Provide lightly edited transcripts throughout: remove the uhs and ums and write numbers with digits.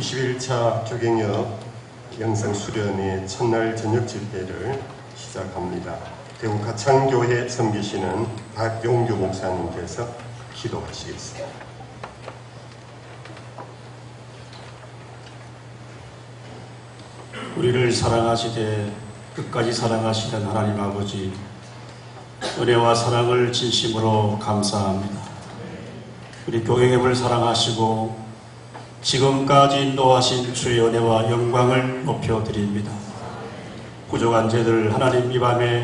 21차 교갱역 영성 수련회 첫날 저녁 집회를 시작합니다. 대구 가창교회 섬기시는 박용규 목사님께서 기도하시겠습니다. 우리를 사랑하시되 끝까지 사랑하시는 하나님 아버지, 은혜와 사랑을 진심으로 감사합니다. 우리 교회를 사랑하시고 지금까지 인도하신 주의 은혜와 영광을 높여드립니다. 부족한 죄들 하나님 이 밤에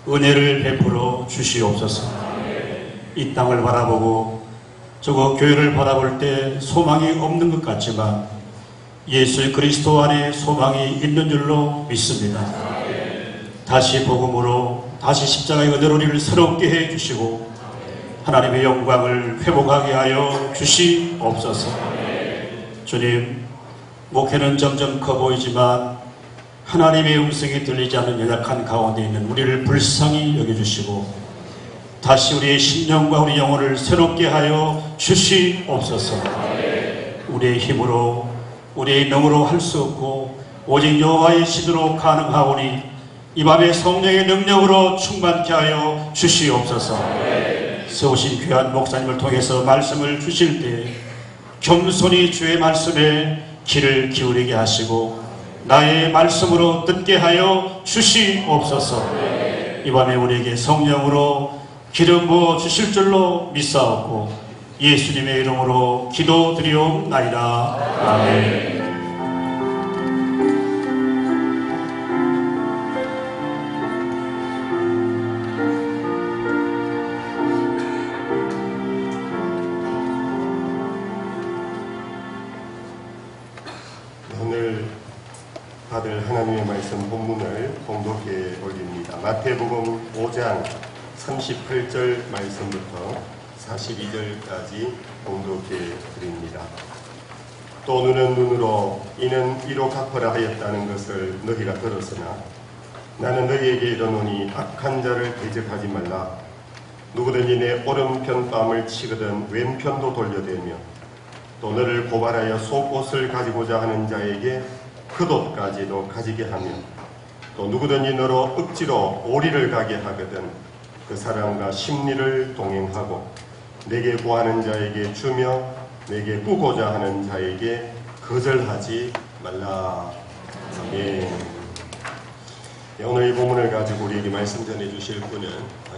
은혜를 베풀어 주시옵소서. 이 땅을 바라보고 저거 교회를 바라볼 때 소망이 없는 것 같지만 예수 그리스도 안에 소망이 있는 줄로 믿습니다. 다시 복음으로 다시 십자가의 은혜로 우리를 새롭게 해주시고 하나님의 영광을 회복하게 하여 주시옵소서. 주님, 목회는 점점 커 보이지만 하나님의 음성이 들리지 않는 연약한 가운데 있는 우리를 불쌍히 여겨주시고 다시 우리의 심령과 우리 영혼을 새롭게 하여 주시옵소서. 우리의 힘으로 우리의 능으로 할 수 없고 오직 여호와의 신으로 가능하오니 이 밤에 성령의 능력으로 충만케 하여 주시옵소서. 세우신 귀한 목사님을 통해서 말씀을 주실 때 겸손히 주의 말씀에 귀를 기울이게 하시고 나의 말씀으로 듣게 하여 주시옵소서. 이 밤에 우리에게 성령으로 기름 부어 주실 줄로 믿사옵고 예수님의 이름으로 기도드리옵나이다. 아멘. 오늘 받을 하나님의 말씀 본문을 봉독해 올립니다. 마태복음 5장 38절 말씀부터 42절까지 봉독해 드립니다. 또 눈은 눈으로 이는 이로 갚으라 하였다는 것을 너희가 들었으나 나는 너희에게 이르노니 악한 자를 대적하지 말라. 누구든지 내 오른편 뺨을 치거든 왼편도 돌려대며 또 너를 고발하여 속옷을 가지고자 하는 자에게 겉옷까지도 가지게 하며 또 누구든지 너로 억지로 오리를 가게 하거든 그 사람과 심리를 동행하고 내게 구하는 자에게 주며 내게 꾸고자 하는 자에게 거절하지 말라. 아멘. 오늘 이 본문을 가지고 우리에게 말씀 전해 주실 분은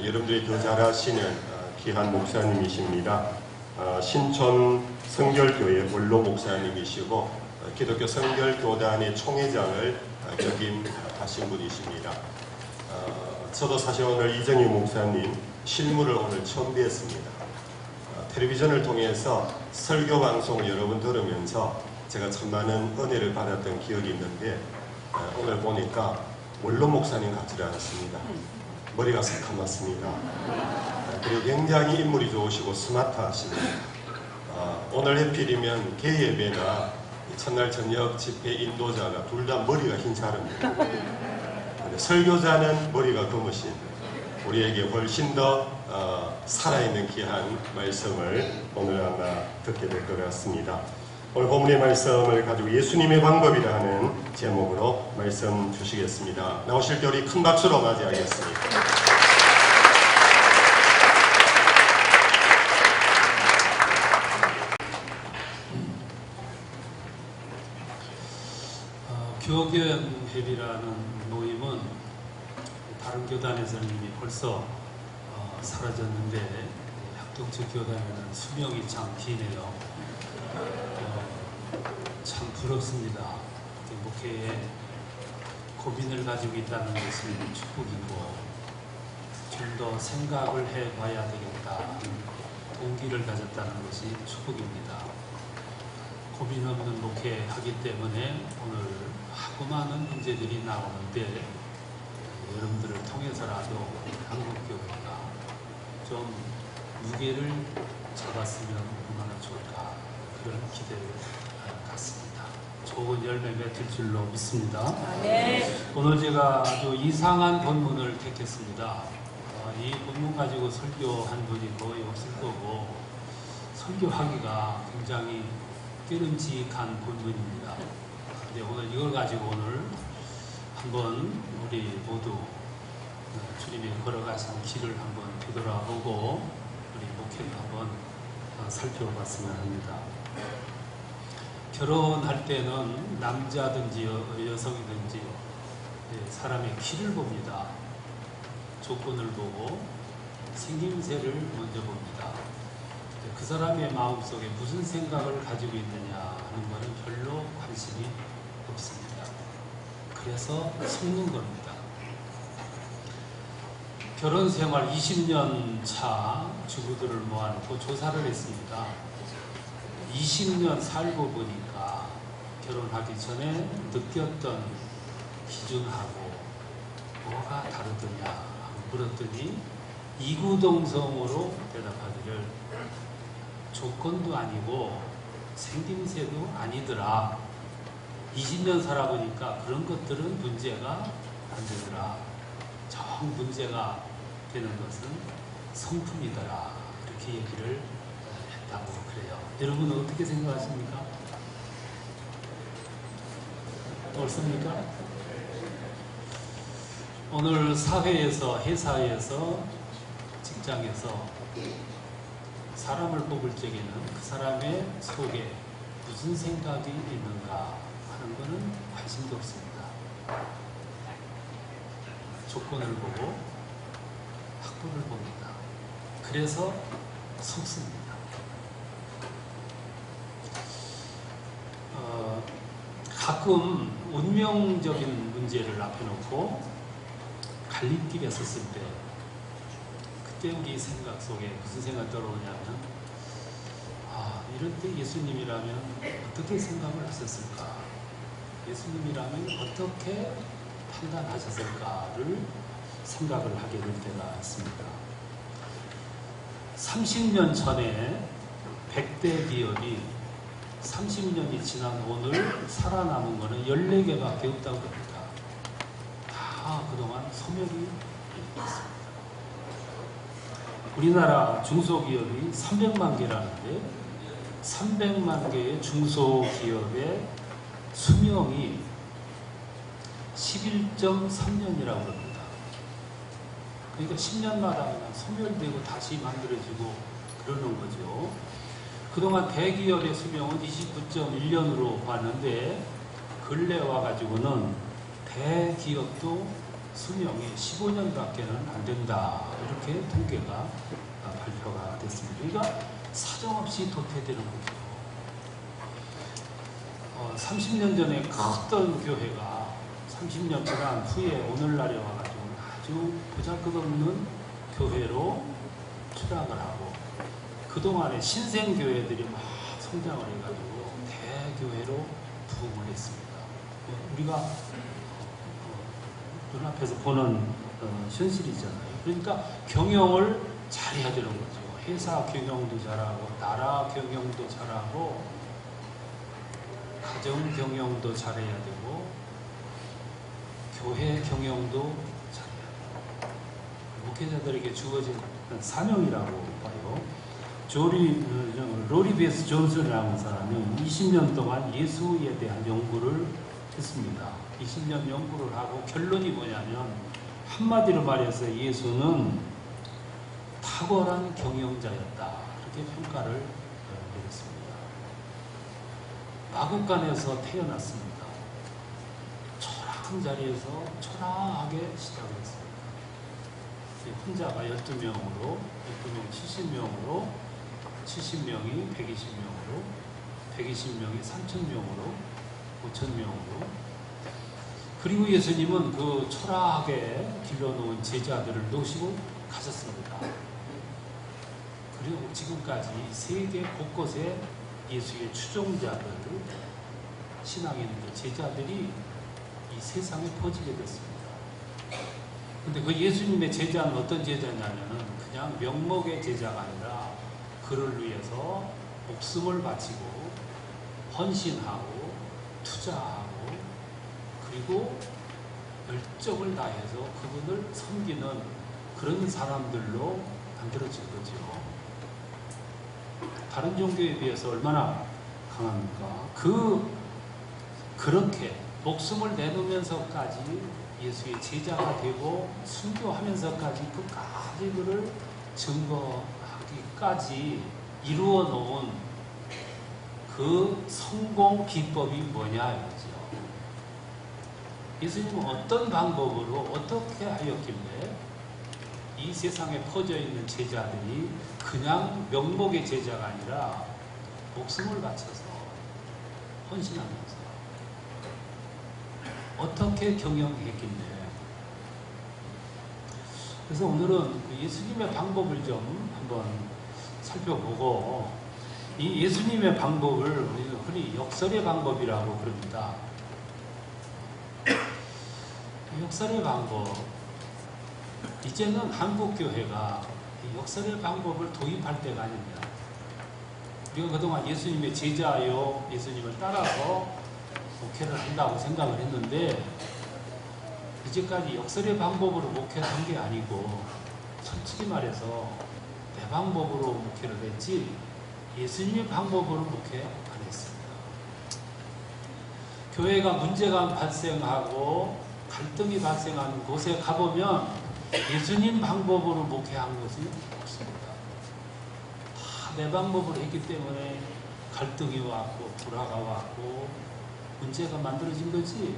여러분들이 더 잘 아시는 귀한 목사님이십니다. 신촌 성결교회 원로 목사님이시고 기독교 성결교단의 총회장을 역임하신 분이십니다. 저도 사실 오늘 이정희 목사님 실물을 오늘 처음 뵀습니다. 텔레비전을 통해서 설교 방송을 여러 번 들으면서 제가 참 많은 은혜를 받았던 기억이 있는데 오늘 보니까 원로 목사님 같지 않습니다. 머리가 새카맣습니다. 그리고 굉장히 인물이 좋으시고 스마트하십니다. 오늘 해필이면 개예배나 첫날 저녁 집회 인도자가 둘 다 머리가 흰 사람입니다. 설교자는 머리가 검으신 우리에게 훨씬 더 살아있는 귀한 말씀을 오늘 아마 듣게 될 것 같습니다. 오늘 본문의 말씀을 가지고 예수님의 방법이라 하는 제목으로 말씀 주시겠습니다. 나오실 때 우리 큰 박수로 맞이하겠습니다. 교견회비라는 모임은 다른 교단에서는 이미 벌써 사라졌는데 합동체 교단에는 수명이 참 기네요. 참 부럽습니다. 목회에 고민을 가지고 있다는 것은 축복이고 좀 더 생각을 해봐야 되겠다 동기를 가졌다는 것이 축복입니다. 고민 없는 목회하기 때문에 오늘 하고 많은 문제들이 나오는데 여러분들을 통해서라도 한국교회가 좀 무게를 잡았으면 얼마나 좋을까 그런 기대를 갖습니다. 좋은 열매 맺을 줄로 믿습니다. 네. 오늘 제가 아주 이상한 본문을 택했습니다. 이 본문 가지고 설교한 분이 거의 없을 거고 설교하기가 굉장히 깨름직한 본문입니다. 근데 오늘 이걸 가지고 오늘 한번 우리 모두 주님이 걸어가신 길을 한번 되돌아보고 우리 목회를 한번 살펴봤으면 합니다. 결혼할 때는 남자든지 여성이든지 사람의 길을 봅니다. 조건을 보고 생김새를 먼저 봅니다. 그 사람의 마음속에 무슨 생각을 가지고 있느냐 하는 것은 별로 관심이 없습니다. 그래서 속는 겁니다. 결혼 생활 20년 차 주부들을 모아놓고 조사를 했습니다. 20년 살고 보니까 결혼하기 전에 느꼈던 기준하고 뭐가 다르더냐 물었더니 이구동성으로 대답하기를 조건도 아니고 생김새도 아니더라. 20년 살아보니까 그런 것들은 문제가 안 되더라. 정 문제가 되는 것은 성품이더라. 이렇게 얘기를 했다고 그래요. 여러분은 어떻게 생각하십니까? 옳습니까? 오늘 사회에서, 회사에서, 직장에서 사람을 뽑을 적에는 그 사람의 속에 무슨 생각이 있는가 하는 것은 관심도 없습니다. 조건을 보고 학벌을 봅니다. 그래서 속습니다. 가끔 운명적인 문제를 앞에 놓고 갈림길에 섰을 때 그때 우리 생각 속에 무슨 생각 들어오냐면 이럴 때 예수님이라면 어떻게 생각을 하셨을까? 예수님이라면 어떻게 판단하셨을까를 생각을 하게 될 때가 있습니다. 30년 전에 100대 기업이 30년이 지난 오늘 살아남은 것은 14개밖에 없다고 합니다. 다 그동안 소멸이 있습니다. 우리나라 중소기업이 300만 개라는데 300만 개의 중소기업의 수명이 11.3년이라고 합니다. 그러니까 10년마다 그냥 소멸되고 다시 만들어지고 그러는 거죠. 그동안 대기업의 수명은 29.1년으로 봤는데 근래 와가지고는 대기업도 수명이 15년밖에는 안 된다. 이렇게 통계가 발표가 됐습니다. 그러니까 사정없이 도태되는 거죠. 30년 전에 컸던 교회가 30년 지난 후에 오늘날에 와가지고 아주 보잘것없는 교회로 추락을 하고 그동안에 신생교회들이 막 성장을 해가지고 대교회로 부흥을 했습니다. 우리가 눈앞에서 보는 현실이잖아요. 그러니까 경영을 잘해야 되는 거죠. 회사 경영도 잘하고 나라 경영도 잘하고 가정 경영도 잘해야 되고 교회 경영도 잘해야 되고 목회자들에게 주어진 사명이라고 봐요. 로리 베스 존슨이라는 사람은 20년 동안 예수에 대한 연구를 했습니다. 20년 연구를 하고 결론이 뭐냐면 한마디로 말해서 예수는 탁월한 경영자였다. 이렇게 평가를 내렸습니다. 마국간에서 태어났습니다. 초라한 자리에서 초라하게 시작을 했습니다. 혼자가 12명으로 70명으로 70명이 120명으로 120명이 3,000명으로 5,000명으로 그리고 예수님은 그 초라하게 길러놓은 제자들을 놓으시고 가셨습니다. 그리고 지금까지 세계 곳곳에 예수의 추종자들, 신앙에 있는 제자들이 이 세상에 퍼지게 됐습니다. 근데 그 예수님의 제자는 어떤 제자냐면은 그냥 명목의 제자가 아니라 그를 위해서 목숨을 바치고 헌신하고 투자하고 그리고 열정을 다해서 그분을 섬기는 그런 사람들로 만들어진 거죠. 다른 종교에 비해서 얼마나 강합니까? 그렇게 목숨을 내놓으면서까지 예수의 제자가 되고 순교하면서까지 끝까지 그를 증거하기까지 이루어 놓은 그 성공 비법이 뭐냐 이거죠. 예수님은 어떤 방법으로 어떻게 하였길래 이 세상에 퍼져 있는 제자들이 그냥 명목의 제자가 아니라 목숨을 바쳐서 헌신하면서 어떻게 경영했길래. 그래서 오늘은 예수님의 방법을 좀 한번 살펴보고, 이 예수님의 방법을 우리는 흔히 역설의 방법이라고 그럽니다. 역설의 방법, 이제는 한국교회가 역설의 방법을 도입할 때가 아닙니다. 우리가 그동안 예수님의 제자요, 예수님을 따라서 목회를 한다고 생각을 했는데, 이제까지 역설의 방법으로 목회를 한 게 아니고, 솔직히 말해서 내 방법으로 목회를 했지 예수님의 방법으로 목회 안 했습니다. 교회가 문제가 발생하고 갈등이 발생하는 곳에 가보면 예수님 방법으로 목회한 것이 없습니다. 다 내 방법으로 했기 때문에 갈등이 왔고 불화가 왔고 문제가 만들어진 거지.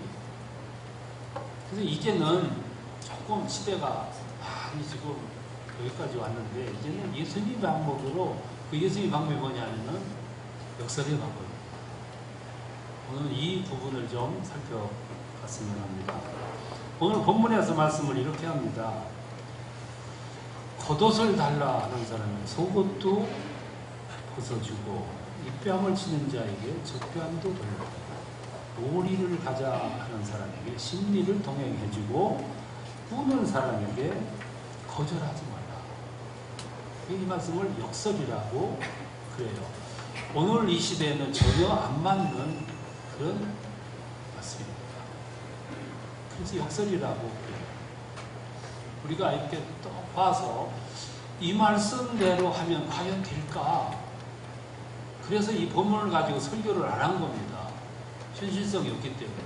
그래서 이제는 조금 시대가 많이 지금 여기까지 왔는데, 이제는 예수님 방법으로, 그 예수님 방법이 뭐냐면은 역설의 방법입니다. 오늘 이 부분을 좀 살펴봤으면 합니다. 오늘 본문에서 말씀을 이렇게 합니다. 겉옷을 달라 하는 사람은 속옷도 벗어주고 입뺨을 치는 자에게 젖뺨도 돌려, 오리를 가자 하는 사람에게 심리를 동행해주고 우는 사람에게 거절하지 말라. 이 말씀을 역설이라고 그래요. 오늘 이 시대에는 전혀 안 맞는 그런 말씀입니다. 그래서 역설이라고 그래요. 우리가 이렇게 또 봐서 이 말씀대로 하면 과연 될까? 그래서 이 본문을 가지고 설교를 안 한 겁니다. 현실성이 없기 때문에.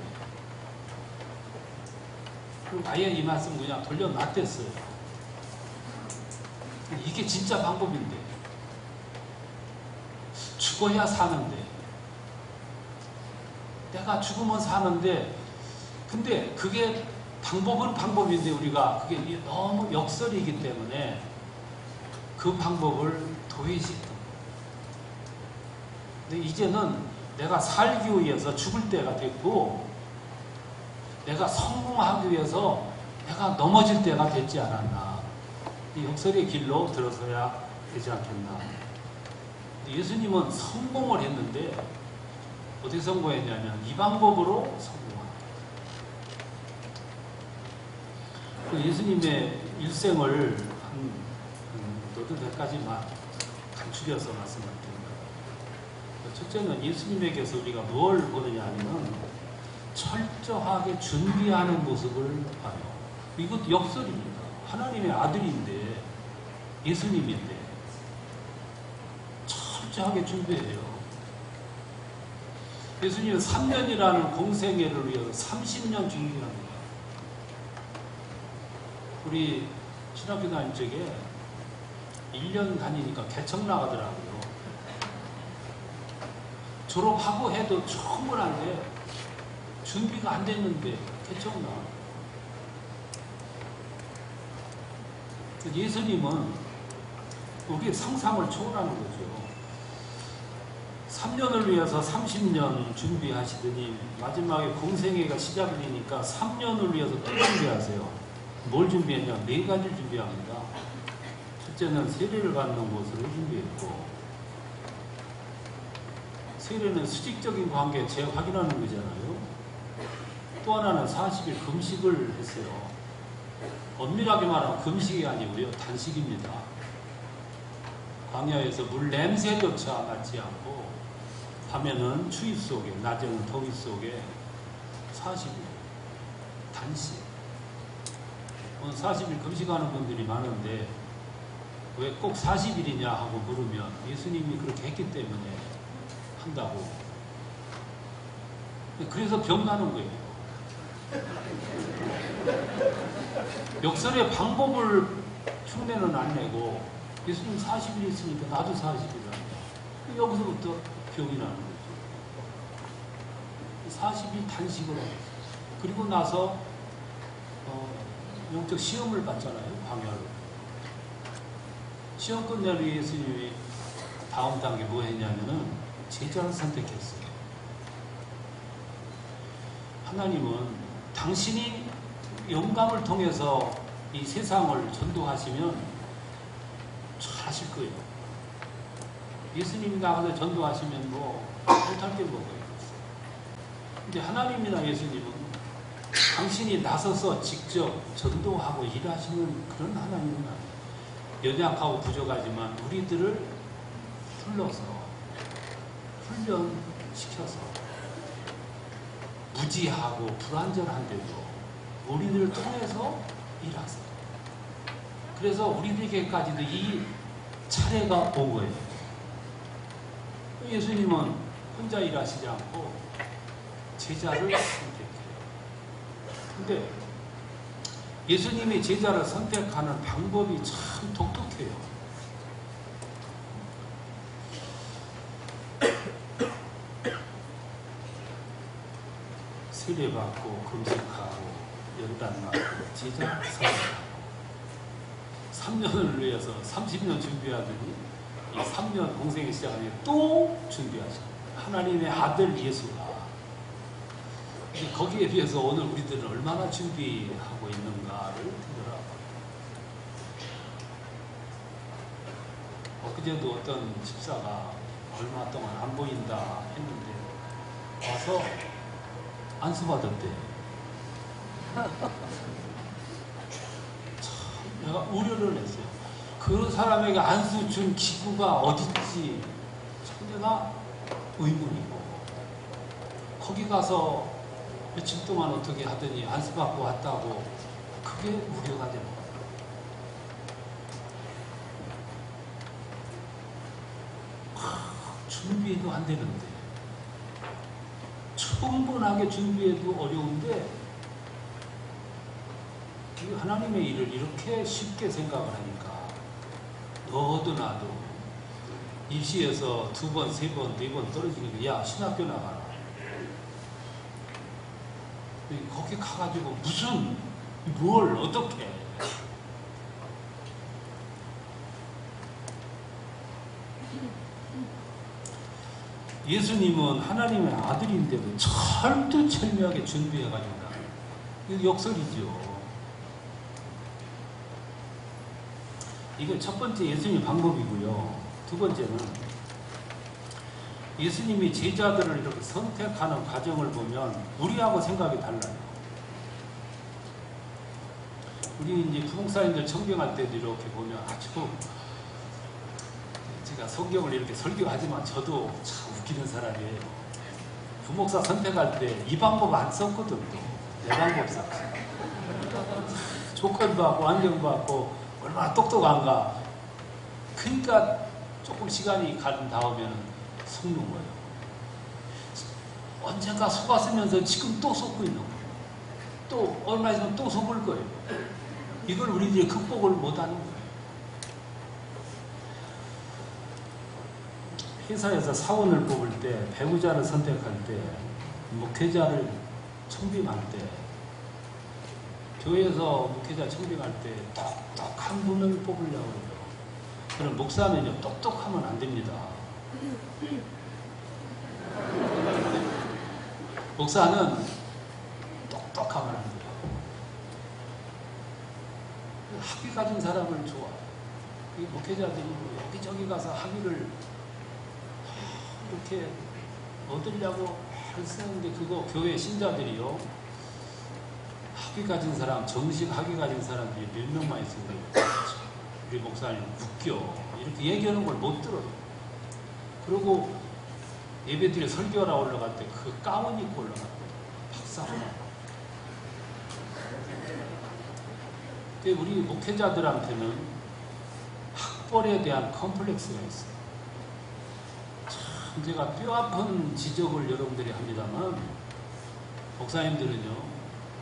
그리고 아예 이 말씀 그냥 돌려놨댔어요. 이게 진짜 방법인데, 죽어야 사는데, 내가 죽으면 사는데, 근데 그게 방법은 방법인데 우리가 그게 너무 역설이기 때문에 그 방법을 도외시했던 거예요. 근데 이제는 내가 살기 위해서 죽을 때가 됐고, 내가 성공하기 위해서 내가 넘어질 때가 됐지 않았나. 이 역설의 길로 들어서야 되지 않겠나. 예수님은 성공을 했는데 어떻게 성공했냐면 이 방법으로 성공합니다. 예수님의 일생을 한 너도 몇 가지만 간추려서 말씀드립니다. 첫째는 예수님에게서 우리가 뭘 보느냐 하면 철저하게 준비하는 모습을 봐요. 이것도 역설입니다. 하나님의 아들인데, 예수님인데 철저하게 준비해요. 예수님은 3년이라는 공생애를 위해서 30년 준비합니다. 우리 신학교 다닐 적에 1년 다니니까 개척 나가더라고요. 졸업하고 해도 충분한데 준비가 안 됐는데 개척 나가요. 예수님은 우리의 상상을 초월하는 거죠. 3년을 위해서 30년 준비하시더니 마지막에 공생애가 시작이 되니까 3년을 위해서 또 준비하세요. 뭘 준비했냐? 4가지를 준비합니다. 첫째는 세례를 받는 것으로 준비했고, 세례는 수직적인 관계 재확인하는 거잖아요. 또 하나는 40일 금식을 했어요. 엄밀하게 말하면 금식이 아니고요, 단식입니다. 광야에서 물 냄새조차 맡지 않고, 밤에는 추위 속에, 낮에는 더위 속에 40일 단식. 오늘 40일 금식하는 분들이 많은데 왜 꼭 40일이냐 하고 물으면 예수님이 그렇게 했기 때문에 한다고. 그래서 병 나는 거예요. 역설의 방법을 흉내는 안 내고 예수님 40일 있으니까 나도 40일이란다. 여기서부터 병이 나는 거죠. 40일 단식을 하고 그리고 나서 영적 시험을 받잖아요. 광야로. 시험 끝내러 예수님이 다음 단계 뭐 했냐면은 제자를 선택했어요. 하나님은 당신이 영감을 통해서 이 세상을 전도하시면 잘하실 거예요. 예수님이 나가서 전도하시면 뭐 못할 게 뭐가 있겠어요. 근데 하나님이나 예수님은 당신이 나서서 직접 전도하고 일하시는 그런 하나님은 아니에요. 연약하고 부족하지만 우리들을 불러서 훈련시켜서 무지하고 불완전한데도 우리들을 통해서 일하세요. 그래서 우리들에게까지도 이 차례가 온 거예요. 예수님은 혼자 일하시지 않고 제자를 선택해요. 근데 예수님이 제자를 선택하는 방법이 참 독특해요. 세례받고 금식하고 연단 맞고 제자 선택하고 3년을 위해서 30년 준비하더니 이 3년 공생이 시작하니 또 준비하죠. 하나님의 아들 예수가. 거기에 비해서 오늘 우리들은 얼마나 준비하고 있는가를 들어라. 엊그제도 어떤 집사가 얼마 동안 안 보인다 했는데 와서 안수받았대. 참 내가 우려를 했어요. 그 사람에게 안수 준 기구가 어딨지? 참 내가 의문이고 거기 가서 며칠 동안 어떻게 하더니 안수받고 왔다고 그게 우려가 되는 거예요. 준비해도 안 되는데 충분하게 준비해도 어려운데 이 하나님의 일을 이렇게 쉽게 생각을 하니까 너도 나도 입시에서 2번, 3번, 4번 떨어지니까 야 신학교 나가라. 거기 가가지고 무슨 뭘 어떻게 예수님은 하나님의 아들인데도 철두철미하게 준비해가지고 이거 역설이죠. 이건 첫 번째 예수님 방법이고요. 두 번째는 예수님이 제자들을 이렇게 선택하는 과정을 보면 우리하고 생각이 달라요. 우리 이제 부목사님들 청빙할 때도 이렇게 보면 아주 제가 성경을 이렇게 설교하지만 저도 참 웃기는 사람이에요. 부목사 선택할 때 이 방법 안 썼거든. 내 방법 썼지. 조건도 하고 환경도 하고 얼마나 똑똑한가. 그러니까 조금 시간이 가는 다음에는 속는 거예요. 언젠가 속았으면서 지금 또 속고 있는 거예요. 또 얼마 있으면 또 속을 거예요. 이걸 우리들이 극복을 못하는 거예요. 회사에서 사원을 뽑을 때, 배우자를 선택할 때, 목회자를 청빙할 때, 교회에서 목회자 청빙할 때 똑똑한 분을 뽑으려고 해요. 그럼 목사는요, 똑똑하면 안 됩니다. 목사는 똑똑하면 안 돼요. 학위 가진 사람을 좋아. 이 목회자들이 여기저기 가서 학위를 이렇게 얻으려고 쓰는데 그거 교회 신자들이요. 학위 가진 사람, 정식 학위 가진 사람들이 몇 명만 있으면 우리 목사님 웃겨. 이렇게 얘기하는 걸 못 들어요. 그리고 예배드려 설교하러 올라갈 때 그 가운 입고 올라갔거든. 박사하나. 근데 우리 목회자들한테는 학벌에 대한 컴플렉스가 있어요. 참 제가 뼈아픈 지적을 여러분들이 합니다만 목사님들은요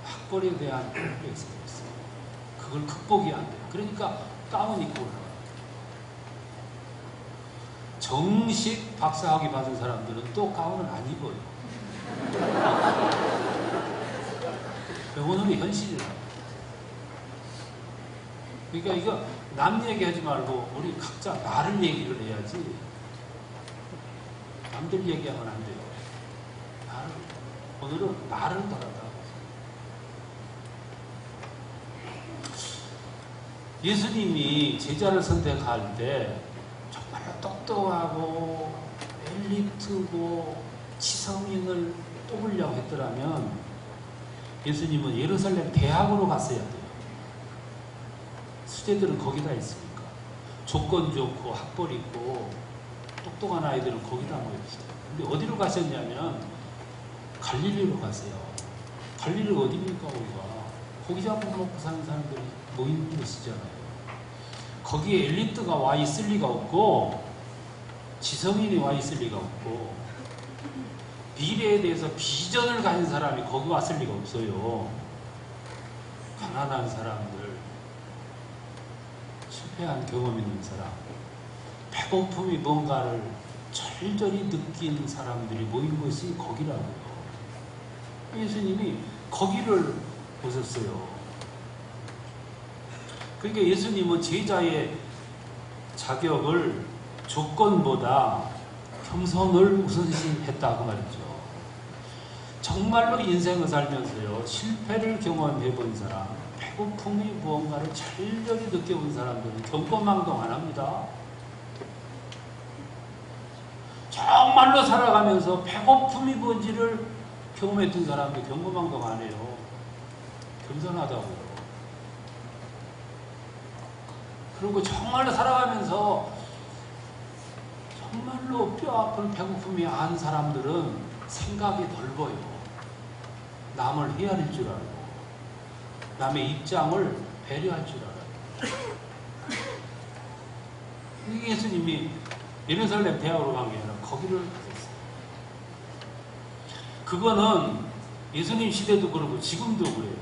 학벌에 대한 컴플렉스가 있어요. 그걸 극복이 안 돼요. 그러니까 가운 입고 올라가요. 정식 박사학위 받은 사람들은 또 가운을 안 입어요. 오늘이 현실이라고. 그러니까 이거 남 얘기하지 말고 우리 각자 나를 얘기를 해야지. 남들 얘기하면 안 돼요. 나를. 오늘은 나를 바라다. 예수님이 제자를 선택할 때 정말 똑똑하고 엘리트고 지성인을 뽑으려고 했더라면 예수님은 예루살렘 대학으로 갔어야 돼요. 수재들은 거기다 있으니까. 조건 좋고 학벌 있고 똑똑한 아이들은 거기다 모였어요. 근데 어디로 가셨냐면 갈릴리로 가세요. 갈릴리가 어디입니까 거기가? 고기 잡고 먹고 사는 사람들이 모이는 곳이잖아요. 거기에 엘리트가 와 있을 리가 없고 지성인이 와 있을 리가 없고 미래에 대해서 비전을 가진 사람이 거기 왔을 리가 없어요. 가난한 사람들, 실패한 경험 있는 사람, 배고픔이 뭔가를 절절히 느낀 사람들이 모인 것이 거기라고요. 예수님이 거기를 오셨어요. 그러니까 예수님은 제자의 자격을 조건보다 겸손을 우선시했다 그 말이죠. 정말로 인생을 살면서요 실패를 경험해 본 사람, 배고픔이 무언가를 절절히 느껴본 사람들은 경거망동 안 합니다. 정말로 살아가면서 배고픔이 뭔지를 경험했던 사람들 경거망동 안 해요. 겸손하다고요. 그리고 정말로 살아가면서 정말로 뼈아픈 배고픔이 안 사람들은 생각이 넓어요. 남을 헤아릴 줄 알고 남의 입장을 배려할 줄 알아요. 예수님이 예루살렘 대학으로 간 게 아니라 거기를 가셨어요. 그거는 예수님 시대도 그러고 지금도 그래요.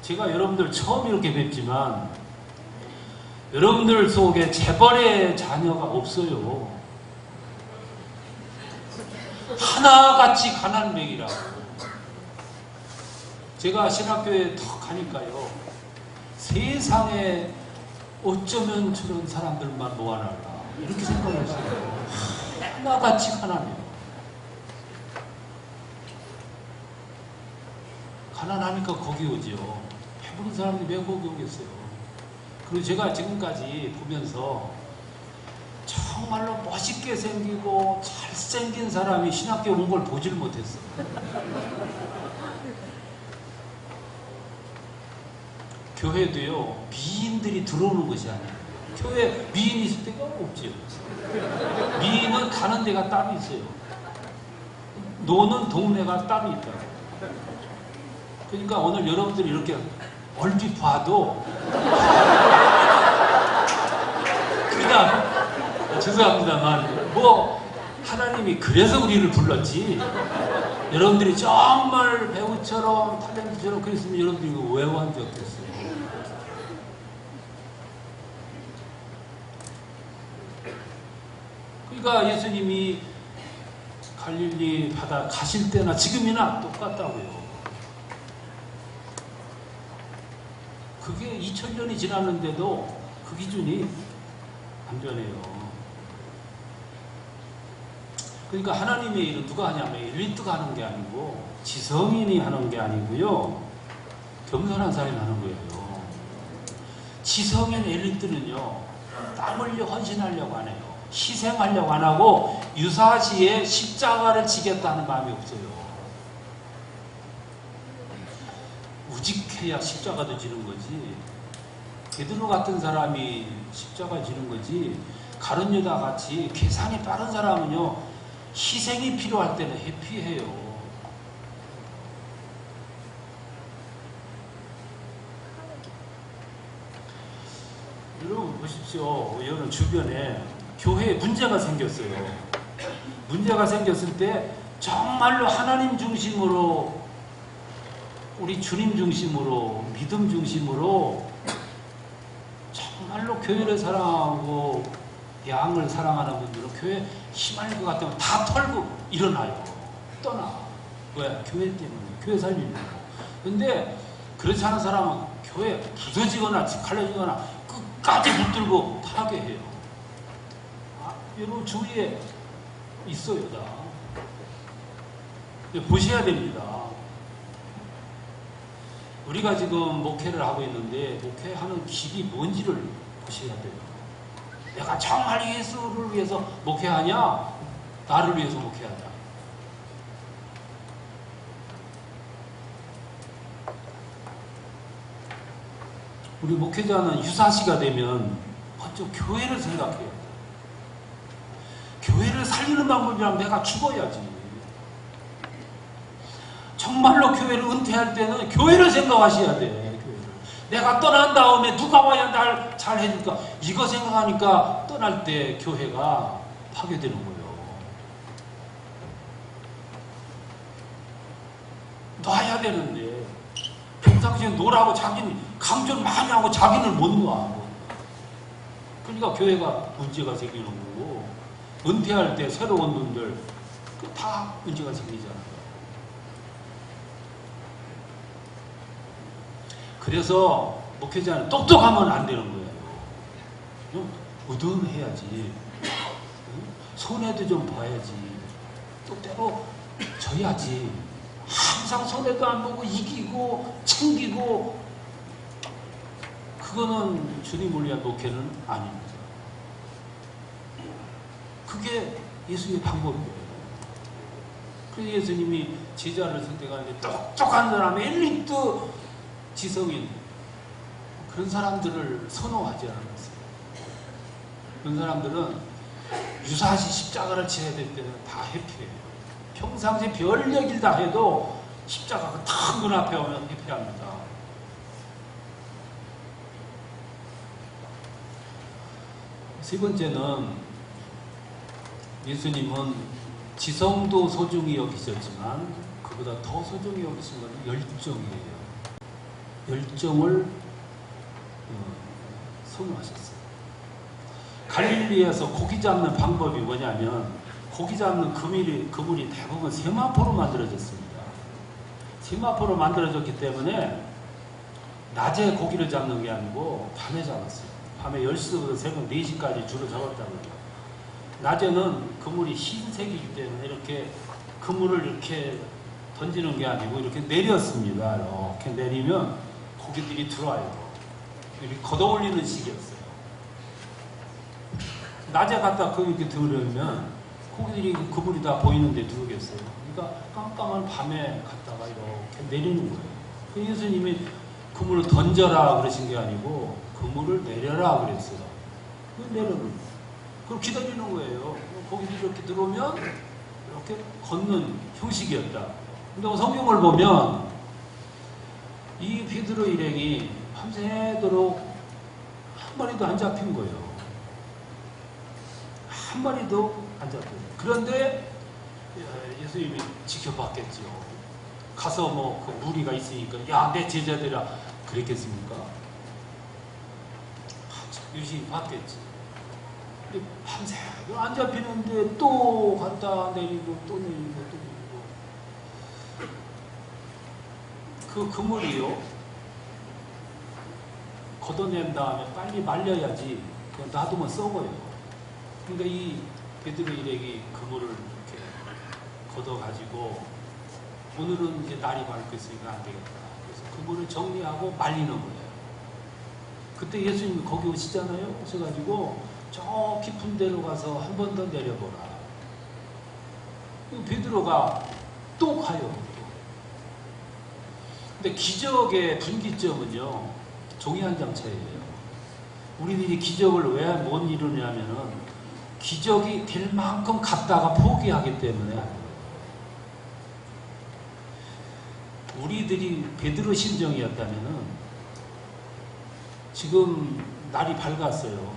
제가 여러분들 처음 이렇게 뵙지만 여러분들 속에 재벌의 자녀가 없어요. 하나같이 가난뱅이라고. 제가 신학교에 더 가니까요. 세상에 어쩌면 저런 사람들만 모아날까 이렇게 생각했어요. 하나같이 가난해요. 가난하니까 거기 오죠. 배부른 사람들이 왜 거기 오겠어요. 그리고 제가 지금까지 보면서 정말로 멋있게 생기고 잘생긴 사람이 신학교 온 걸 보질 못했어요. 교회도요 미인들이 들어오는 것이 아니에요. 교회 미인 있을 데가 없지요. 미인은 가는 데가 따로 있어요. 노는 동네가 따로 있다고. 그러니까 오늘 여러분들이 이렇게 얼핏 봐도 그냥 죄송합니다만 뭐 하나님이 그래서 우리를 불렀지 여러분들이 정말 배우처럼 탤런트처럼 그랬으면 여러분들이 이거 왜 왔는지 어땠어요? 그러니까 예수님이 갈릴리 바다 가실 때나 지금이나 똑같다고요. 그게 2000년이 지났는데도 그 기준이 안 변해요. 그러니까 하나님의 일은 누가 하냐면 엘리트가 하는 게 아니고 지성인이 하는 게 아니고요. 겸손한 사람이 하는 거예요. 지성인 엘리트는요. 땀 흘려 헌신하려고 안 해요. 희생하려고 안 하고 유사시에 십자가를 지겠다는 마음이 없어요. 우직해야 십자가도 지는 거지. 베드로 같은 사람이 십자가 지는 거지. 가룟 유다 같이 계산이 빠른 사람은요. 희생이 필요할 때는 회피해요. 여러분 보십시오. 여러분 주변에 교회에 문제가 생겼어요. 문제가 생겼을 때 정말로 하나님 중심으로, 우리 주님 중심으로, 믿음 중심으로 정말로 교회를 사랑하고 양을 사랑하는 분들은 교회 힘할 것 같으면 다 털고 일어나요. 떠나. 왜? 교회 때문에. 교회 살리려고. 근데 그렇지 않은 사람은 교회 부서지거나 갈라지거나 끝까지 붙들고 파괴해요. 여러분 주위에 있어요, 다. 보셔야 됩니다. 우리가 지금 목회를 하고 있는데 목회하는 길이 뭔지를 보셔야 돼요. 내가 정말 예수를 위해서 목회하냐? 나를 위해서 목회하냐? 우리 목회자는 유사시가 되면 먼저 교회를 생각해야 돼. 교회를 살리는 방법이라면 내가 죽어야지. 정말로 교회를 은퇴할 때는 교회를 생각하셔야 돼. 교회를. 내가 떠난 다음에 누가 와야 날 잘 해줄까? 이거 생각하니까 떠날 때 교회가 파괴되는 거예요. 놔야 되는데 평상시에 놀라고 자기는 강조를 많이 하고 자기는 못 놔. 그러니까 교회가 문제가 생기는 거고, 은퇴할 때 새로운 분들 다 문제가 생기잖아요. 그래서 목회자는 똑똑하면 안 되는 거예요. 좀 무덤해야지. 손해도 좀 봐야지. 또 때로 져야지. 항상 손해도 안 보고 이기고 챙기고, 그거는 주님을 위한 목회는 아닙니다. 그게 예수의 방법이에요. 그래서 예수님이 제자를 선택하는데 똑똑한 사람, 엘리트 지성인 그런 사람들을 선호하지 않았어요. 그런 사람들은 유사시 십자가를 지어야 될 때는 다 회피해요. 평상시에 별얘기를 다 해도 십자가가 탁 눈앞에 오면 회피합니다. 세 번째는, 예수님은 지성도 소중히 여기셨지만 그보다 더 소중히 여기신 것은 열정이에요. 열정을 선호하셨어요. 갈릴리에서 고기 잡는 방법이 뭐냐면, 고기 잡는 그물이 대부분 세마포로 만들어졌습니다. 세마포로 만들어졌기 때문에 낮에 고기를 잡는 게 아니고 밤에 잡았어요. 밤에 10시부터 새벽 4시까지 주로 잡았다고요. 낮에는 그물이 흰색이기 때문에 이렇게 그물을 이렇게 던지는 게 아니고 이렇게 내렸습니다. 이렇게 내리면 고기들이 들어와요. 이렇게 걷어올리는 식이었어요. 낮에 갖다 이렇게 들으면 고기들이 그물이 다 보이는데 들어오겠어요. 그러니까 깜깜한 밤에 갖다가 이렇게 내리는 거예요. 그 예수님이 그물을 던져라 그러신 게 아니고 그물을 내려라 그랬어요. 내려는 거예요. 그럼 기다리는 거예요. 고기들이 이렇게 들어오면 이렇게 걷는 형식이었다. 근데 성경을 보면 이 베드로 일행이 밤새도록 한 마리도 안 잡힌 거예요. 한 마리도 안 잡혀요. 그런데 예수님이 지켜봤겠죠. 가서 뭐 그 무리가 있으니까 야, 내 제자들아 그랬겠습니까? 유심히 봤겠지. 근데 밤새 안 잡히는데 또 갔다 내리고 또 내리고 또 내리고. 그 그물이요, 걷어낸 다음에 빨리 말려야지. 그냥 놔두면 썩어요. 그러니까 이 베드로 일행이 그물을 이렇게 걷어가지고 오늘은 이제 날이 밝겠으니까 안 되겠다. 그래서 그물을 정리하고 말리는 거예요. 그때 예수님이 거기 오시잖아요. 오셔가지고 저 깊은 데로 가서 한 번 더 내려보라. 베드로가 또 가요. 근데 기적의 분기점은요, 종이 한 장 차이예요. 우리들이 기적을 왜 못 이루냐면은 기적이 될 만큼 갔다가 포기하기 때문에. 우리들이 베드로 심정이었다면은 지금 날이 밝았어요.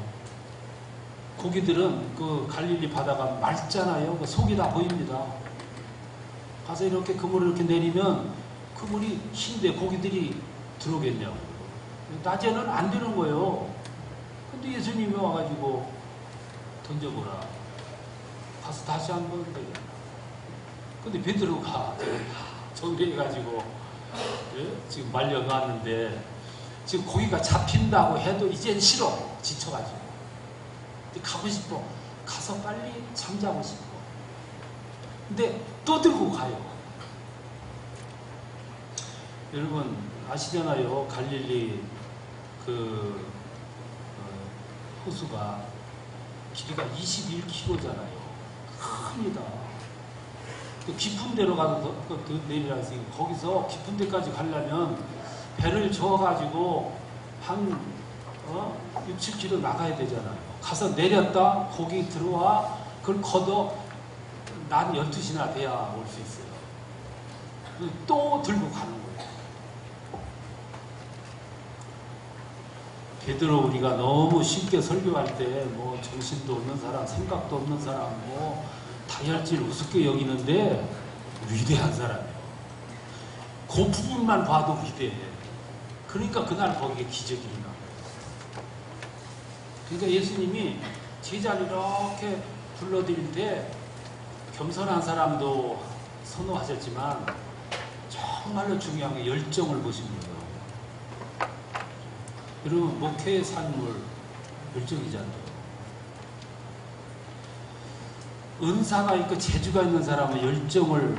고기들은 그 갈릴리 바다가 맑잖아요. 그 속이 다 보입니다. 가서 이렇게 그물을 이렇게 내리면 그물이 흰데 고기들이 들어오겠냐고. 낮에는 안 되는 거예요. 근데 예수님이 와가지고 던져보라. 가서 다시 한번 되겠다. 근데 베드로가 정리해가지고 지금 말려놨는데 지금 고기가 잡힌다고 해도 이젠 싫어. 지쳐가지고. 근데 가고 싶어. 가서 빨리 잠자고 싶어. 근데 또 들고 가요. 여러분 아시잖아요. 갈릴리 호수가 길이가 21km잖아요. 큽니다. 깊은 데로 가서 내리라 했으니 거기서 깊은 데까지 가려면 배를 저어가지고 한 6, 7km 나가야 되잖아요. 가서 내렸다 거기 들어와 그걸 걷어 낮 12시나 돼야 올 수 있어요. 또 들고 가는 거예요. 베드로 우리가 너무 쉽게 설교할 때 뭐 정신도 없는 사람, 생각도 없는 사람, 뭐 다혈질 우습게 여기는데 위대한 사람이에요. 그 부분만 봐도 위대해. 그러니까 그날 거기에 기적이 일어나요. 그러니까 예수님이 제자를 이렇게 불러드릴 때 겸손한 사람도 선호하셨지만 정말로 중요한 게 열정을 보신 거예요. 여러분 목회의 산물 열정이잖아요. 은사가 있고 재주가 있는 사람은 열정을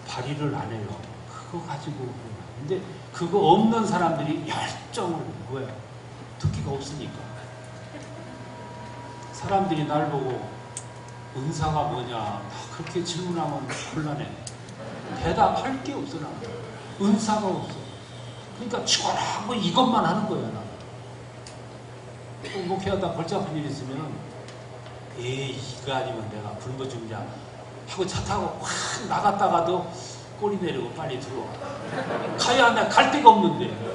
발휘를 안 해요. 그거 가지고. 근데 그거 없는 사람들이 열정을 뭐야? 특기가 없으니까. 사람들이 날 보고 은사가 뭐냐? 그렇게 질문하면 곤란해. 대답할 게 없어 나. 은사가 없어. 그러니까 죽어라 뭐 이것만 하는 거야 나. 목회하다 골치 아픈 일 있으면 에이 이거 아니면 내가 굶어 죽냐 하고 차 타고 확 나갔다가도 꼬리 내리고 빨리 들어와. 가야 나 갈 데가 없는데.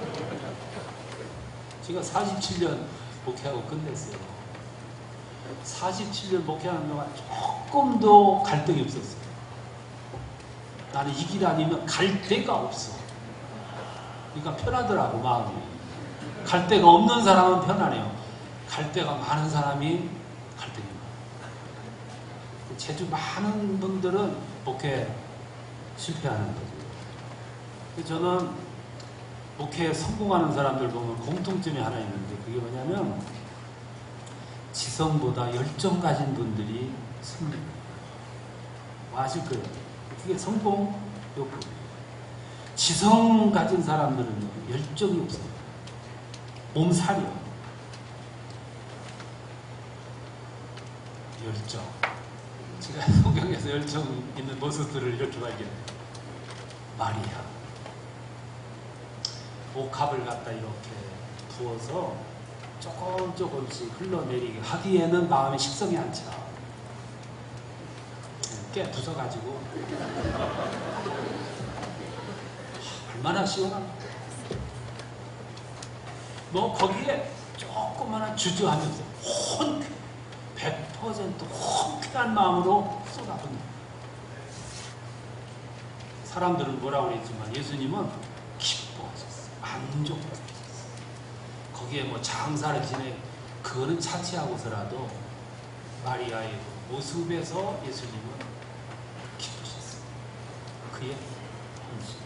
제가 47년 목회하고 끝냈어요. 47년 목회하는 동안 조금도 갈등이 없었어요. 나는 이 길 아니면 갈 데가 없어. 그러니까 편하더라고 마음이. 갈 데가 없는 사람은 편하네요. 갈 데가 많은 사람이 갈등이 많아요. 재주 많은 분들은 목회 실패하는 거죠. 저는 목회에 성공하는 사람들 보면 공통점이 하나 있는데 그게 뭐냐면 지성보다 열정 가진 분들이 승리해요. 아실 거예요. 그게 성공 요법이에요. 지성 가진 사람들은 열정이 없어요. 몸살이요. 열정. 제가 성경에서 열정 있는 모습들을 이렇게 발견해요. 마리아. 옥합을 갖다 이렇게 부어서 조금씩 흘러내리게 하기에는 마음이 식성이 안 차. 깨 부숴가지고 얼마나 시원하나. 뭐 거기에 조그마한 주저하면서 100% 혼쾌한 마음으로 쏟아붓는. 사람들은 뭐라고 그랬지만 예수님은 기뻐하셨어요. 만족하셨어요. 거기에 뭐 장사를 지내 그거는 차치하고서라도 마리아의 모습에서 예수님은 기쁘셨어요. 그의 헌신.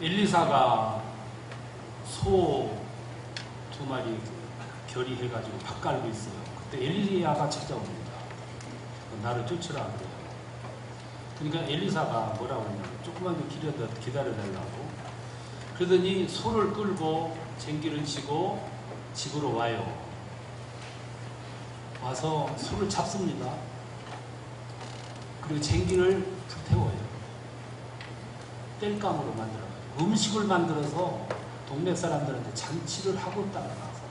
엘리사가 소 2마리 결의해가지고 밥 깔고 있어요. 그때 엘리야가 찾아옵니다. 나를 쫓으라 그래요. 그러니까 엘리사가 뭐라고 했냐면 조금만 더 기다려달라고. 그러더니 소를 끌고 쟁기를 치고 집으로 와요. 와서 소를 잡습니다. 그리고 쟁기를 불태워요. 땔감으로 만들어요. 음식을 만들어서 동네 사람들한테 잔치를 하고 따라가서.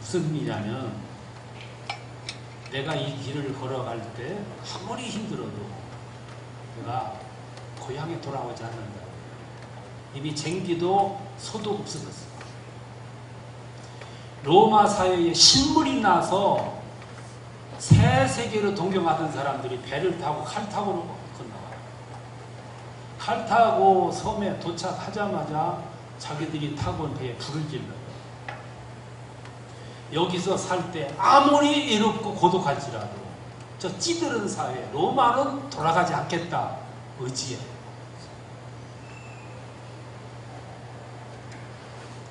무슨 의미냐면 내가 이 길을 걸어갈 때 아무리 힘들어도 내가 고향에 돌아오지 않는다. 이미 쟁기도 소도 없어졌어. 로마 사회에 신물이 나서 새 세계로 동경하던 사람들이 배를 타고 칼타고로 건너와요. 칼타고 섬에 도착하자마자 자기들이 타고 온 배에 불을 질러요. 여기서 살 때 아무리 외롭고 고독할지라도 저 찌들은 사회 로마는 돌아가지 않겠다 의지해.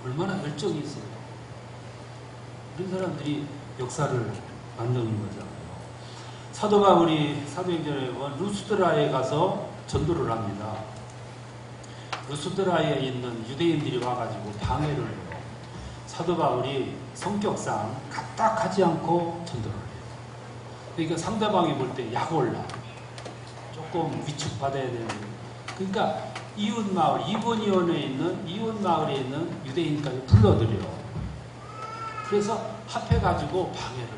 얼마나 열정이 있어요. 이런 사람들이 역사를 만드는 거잖아요. 사도 바울이 사도행전에 보면 루스드라에 가서 전도를 합니다. 루스드라에 있는 유대인들이 와가지고 방해를 해요. 사도 바울이 성격상 까딱하지 않고 전도를 해요. 그러니까 상대방이 볼 때 약올라. 조금 위축받아야 되는. 그러니까 이웃마을, 이고니온에 있는 이웃마을에 있는 유대인까지 불러들여요. 그래서 합해가지고 방해를.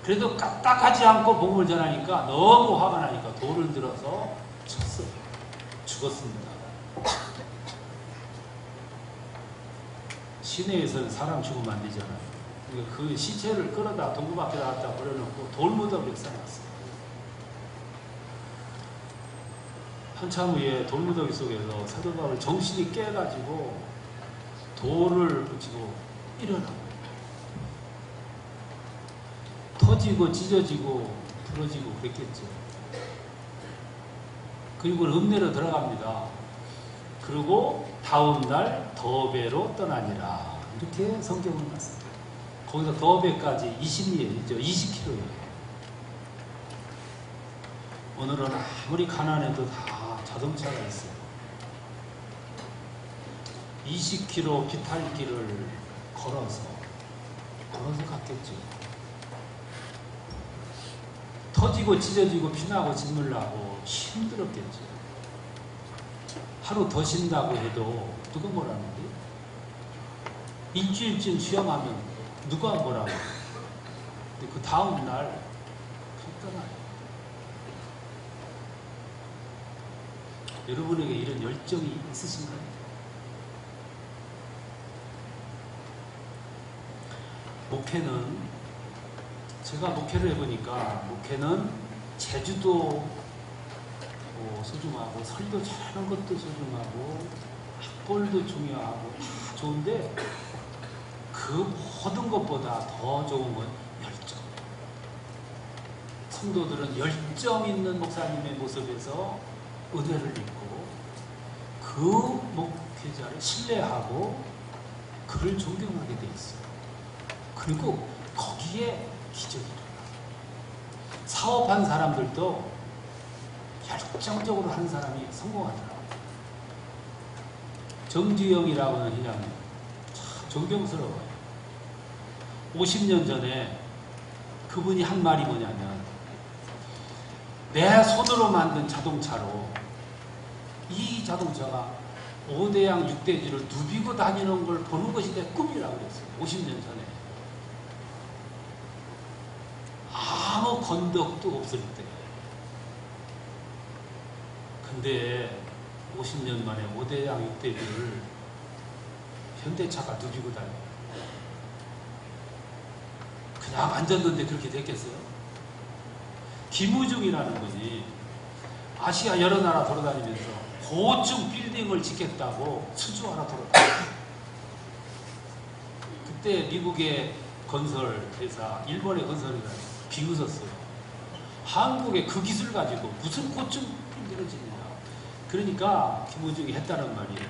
그래도 까딱하지 않고 복음을 전하니까 너무 화가 나니까 돌을 들어서 쳤어요. 죽었습니다. 시내에서는 사람 죽으면 안 되잖아요. 그러니까 그 시체를 끌어다 동구 밖에 나갔다 버려놓고 돌무더기를 쌓았어요. 한참 후에 돌무더기 속에서 사도 바울 정신이 깨가지고 돌을 붙이고 일어나고 터지고 찢어지고 부러지고 그랬겠죠. 그리고 읍내로 들어갑니다. 그리고 다음 날 더베로 떠나니라. 이렇게 성경은 났습니다. 거기서 더베까지 20리죠. 20km예요. 오늘은 아무리 가난해도 다 자동차가 있어요. 20km 비탈길을 걸어서 갔겠죠. 터지고 찢어지고 피나고 짓물나고 힘들었겠죠. 하루 더 쉰다고 해도 누가 뭐라는데? 일주일쯤 수영하면 누가 뭐라고? 근데 그 다음 날 떠나요. 여러분에게 이런 열정이 있으신가요? 목회는 제가 목회를 해보니까 목회는 제주도 소중하고 설교 잘하는 것도 소중하고 학벌도 중요하고 다 좋은데 그 모든 것보다 더 좋은 건 열정. 성도들은 열정 있는 목사님의 모습에서 은혜를 입고 그 목회자를 신뢰하고 그를 존경하게 돼 있어요. 그리고 거기에 기적이 일어나요. 사업한 사람들도 열정적으로 하는 사람이 성공하더라고요. 정주영이라고 하는 회장님 참 존경스러워요. 50년 전에 그분이 한 말이 뭐냐면 내 손으로 만든 자동차로 이 자동차가 5대양 6대지를 누비고 다니는 걸 보는 것이 내 꿈이라고 그랬어요. 50년 전에. 아무 건덕도 없을 때. 근데 50년 만에 5대양 6대지를 현대차가 누비고 다녀요. 그냥 앉았는데 그렇게 됐겠어요? 김우중이라는 분이 아시아 여러 나라 돌아다니면서 고층 빌딩을 짓겠다고 수주하러 돌아다녔어요. 그때 미국의 건설회사, 일본의 건설회사 비웃었어요. 한국의 그 기술 가지고 무슨 고층 빌딩을 짓느냐. 그러니까 김우중이 했다는 말이에요.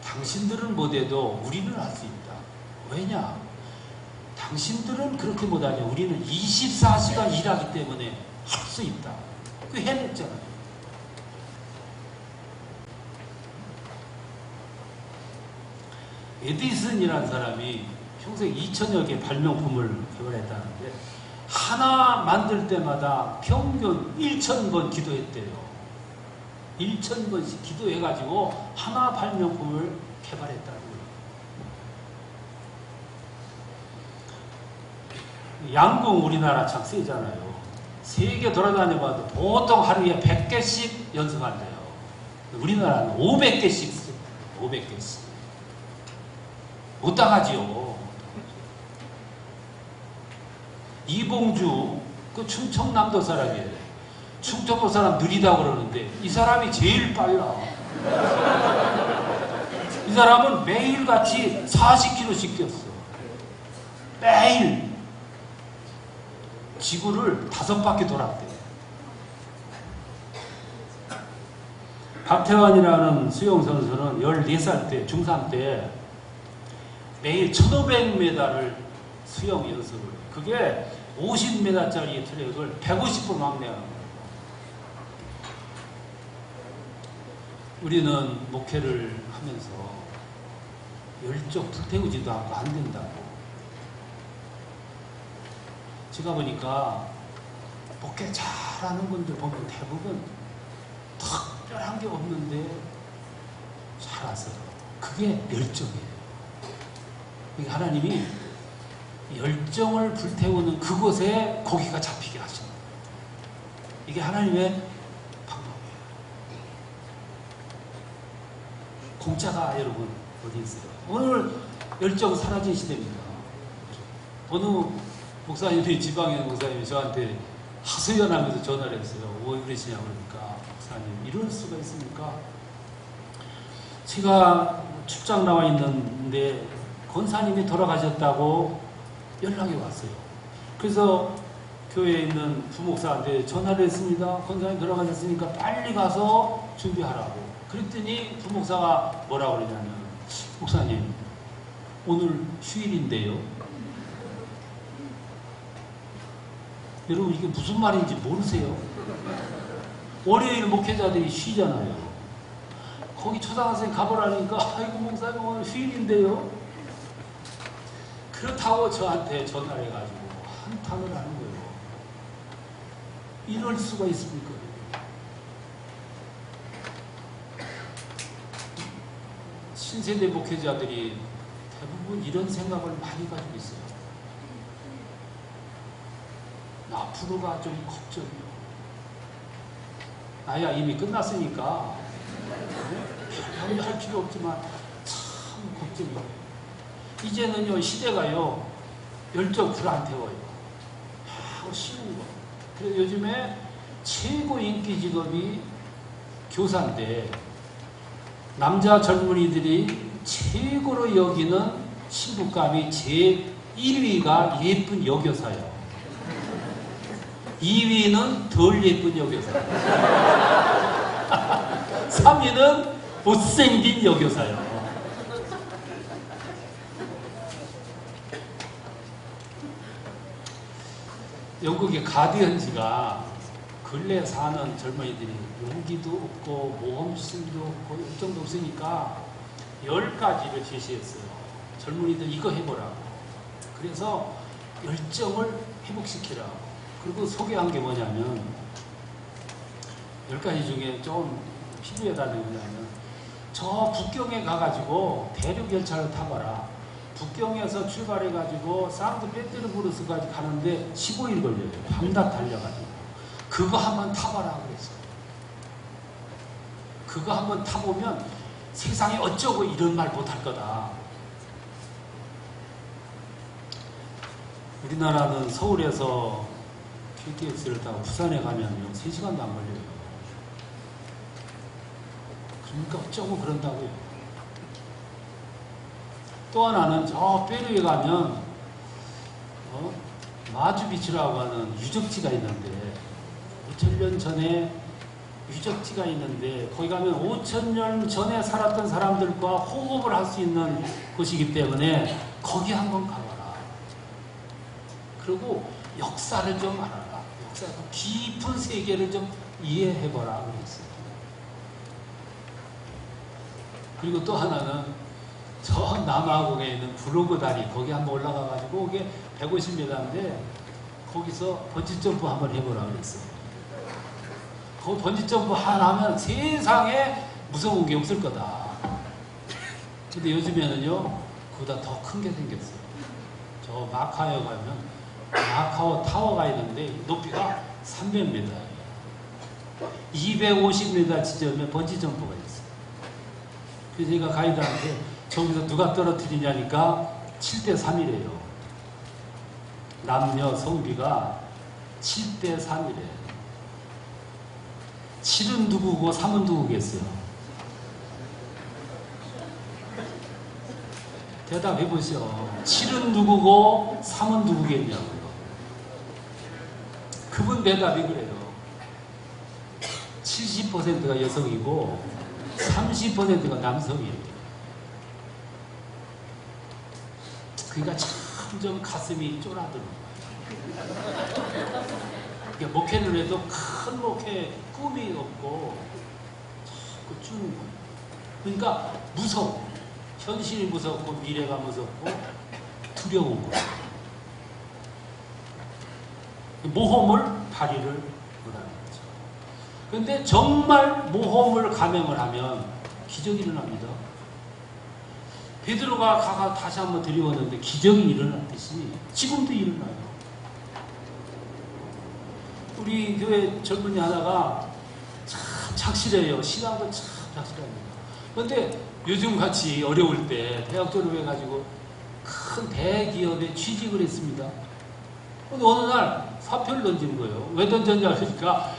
당신들은 못해도 우리는 할 수 있다. 왜냐? 당신들은 그렇게 못하냐. 우리는 24시간 일하기 때문에 할 수 있다. 그 해냈잖아요. 에디슨이라는 사람이 평생 2000여 개 발명품을 개발했다는데 하나 만들 때마다 평균 1000번 기도했대요. 1000번씩 기도해가지고 하나 발명품을 개발했다는 거예요. 양궁 우리나라 참 세잖아요. 세계 돌아다녀봐도 보통 하루에 100개씩 연습한대요. 우리나라는 500개씩 500개씩. 못 당하지요. 이봉주, 그 충청남도 사람이에요. 충청도 사람 느리다고 그러는데 이 사람이 제일 빨라. 이 사람은 매일같이 40km씩 뛰었어. 매일 지구를 5바퀴 돌았대. 박태환이라는 수영선수는 14살 때, 중3 때 매일 1500m를 수영 연습을, 그게 50m짜리 트랙을 150분 막내하는 거예요. 우리는 목회를 하면서 열정 불태우지도 않고 안 된다고. 제가 보니까 목회 잘하는 분들 보면 대부분 특별한 게 없는데 잘하세요. 그게 열정이에요. 그러니까 하나님이 열정을 불태우는 그곳에 고기가 잡히게 하십니다. 이게 하나님의 방법이에요. 공짜가 여러분 어디 있어요? 오늘 열정 사라진 시대입니다. 어느 목사님이, 지방에 있는 목사님이 저한테 하소연하면서 전화를 했어요. 왜 그러시냐고 그러니까, 목사님 이럴 수가 있습니까? 제가 출장 나와 있는데 권사님이 돌아가셨다고 연락이 왔어요. 그래서 교회에 있는 부목사한테 전화를 했습니다. 권사님 돌아가셨으니까 빨리 가서 준비하라고. 그랬더니 부목사가 뭐라고 그러냐면, 목사님 오늘 휴일인데요. 여러분 이게 무슨 말인지 모르세요? 월요일 목회자들이 쉬잖아요. 거기 초등학생 가보라니까, 아이고 목사님 오늘 휴일인데요. 그렇다고 저한테 전화를 해가지고 한탄을 하는 거예요. 이럴 수가 있습니까? 신세대 목회자들이 대부분 이런 생각을 많이 가지고 있어요. 앞으로가 좀 걱정이요. 나야 이미 끝났으니까 별로 할 필요 없지만 참 걱정이에요. 이제는요, 시대가요, 열정 불안태워요. 쉬운 거. 그래서 요즘에 최고 인기 직업이 교사인데, 남자 젊은이들이 최고로 여기는 신부감이 제 1위가 예쁜 여교사예요. 2위는 덜 예쁜 여교사. 3위는 못생긴 여교사예요. 영국의 가디언지가 근래 사는 젊은이들이 용기도 없고 모험심도 없고 열정도 없으니까 10가지를 제시했어요. 젊은이들 이거 해보라고. 그래서 열정을 회복시키라고. 그리고 소개한 게 뭐냐면, 10가지 중에 좀 필요해다는 게 뭐냐면, 저 북경에 가가지고 대륙열차를 타봐라. 북경에서 출발해가지고 상트페테르부르크까지 가는데 15일 걸려요. 밤낮 달려가지고. 그거 한번 타봐라 그랬어요. 그거 한번 타보면 세상에 어쩌고 이런 말 못할 거다. 우리나라는 서울에서 KTX를 타고 부산에 가면 3시간도 안 걸려요. 그러니까 어쩌고 그런다고요. 또 하나는 저 페루에 가면 마추픽추라고 하는 유적지가 있는데, 5,000년 전에 유적지가 있는데, 거기 가면 5,000년 전에 살았던 사람들과 호흡을 할 수 있는 곳이기 때문에 거기 한번 가봐라. 그리고 역사를 좀 알아라. 역사 깊은 세계를 좀 이해해보라 그랬어요. 그리고 또 하나는 저 남아공에 있는 블로그 다리, 거기 한번 올라가가지고, 그게 150m인데 거기서 번지점프 한번 해보라 그랬어요. 거기 번지점프 하나 하면 세상에 무서운 게 없을 거다. 근데 요즘에는요, 그보다 더 큰 게 생겼어요. 저 마카오에 가면 마카오 타워가 있는데 높이가 300m예요. 250m 지점에 번지점프가 있어요. 그래서 제가 가이드한테 저기서 누가 떨어뜨리냐니까 7대3이래요. 남녀 성비가 7대 3이래. 7은 누구고 3은 누구겠어요? 대답해 보시오. 7은 누구고 3은 누구겠냐고요. 그분 대답이 그래요. 70%가 여성이고 30%가 남성이에요. 그러니까 점점 가슴이 쫄아드는 거예요. 그러니까 목회를 해도 큰 목회 꿈이 없고 자꾸 주는 거예요. 그러니까 무서워. 현실이 무섭고 미래가 무섭고 두려운 거예요. 모험을 발휘를 못하는 거죠. 그런데 정말 모험을 감행을 하면 기적이 일어납니다. 베드로가 가가 다시 한번 들이웠는데 기적이 일어났듯이 지금도 일어나요. 우리 교회 젊은이 하나가 참 착실해요. 신앙도 참 착실합니다. 그런데 요즘같이 어려울 때 대학 졸업해가지고 큰 대기업에 취직을 했습니다. 근데 어느 날 사표를 던지는 거예요. 왜 던졌냐 하니까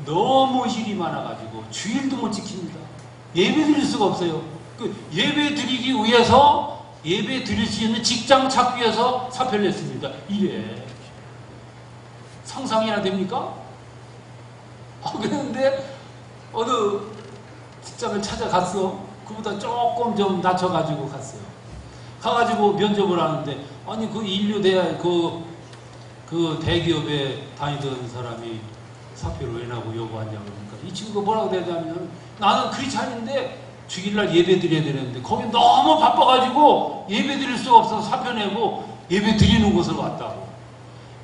너무 일이 많아가지고 주일도 못 지킵니다. 예배 드릴 수가 없어요. 그 예배 드리기 위해서 예배 드릴 수 있는 직장 찾기 위해서 사표를 냈습니다. 이래. 상상이나 됩니까? 그런데 어느 직장을 찾아갔어. 그보다 조금 좀 낮춰가지고 갔어요. 가가지고 면접을 하는데 아니 그 인류대 그 대기업에 다니던 사람이 사표를 왜 나고 요구하냐고 그러니까 이 친구가 뭐라고 대답하면 나는 크리스찬인데 주일날 예배 드려야 되는데 거기 너무 바빠가지고 예배 드릴 수가 없어서 사표 내고 예배 드리는 곳으로 왔다고.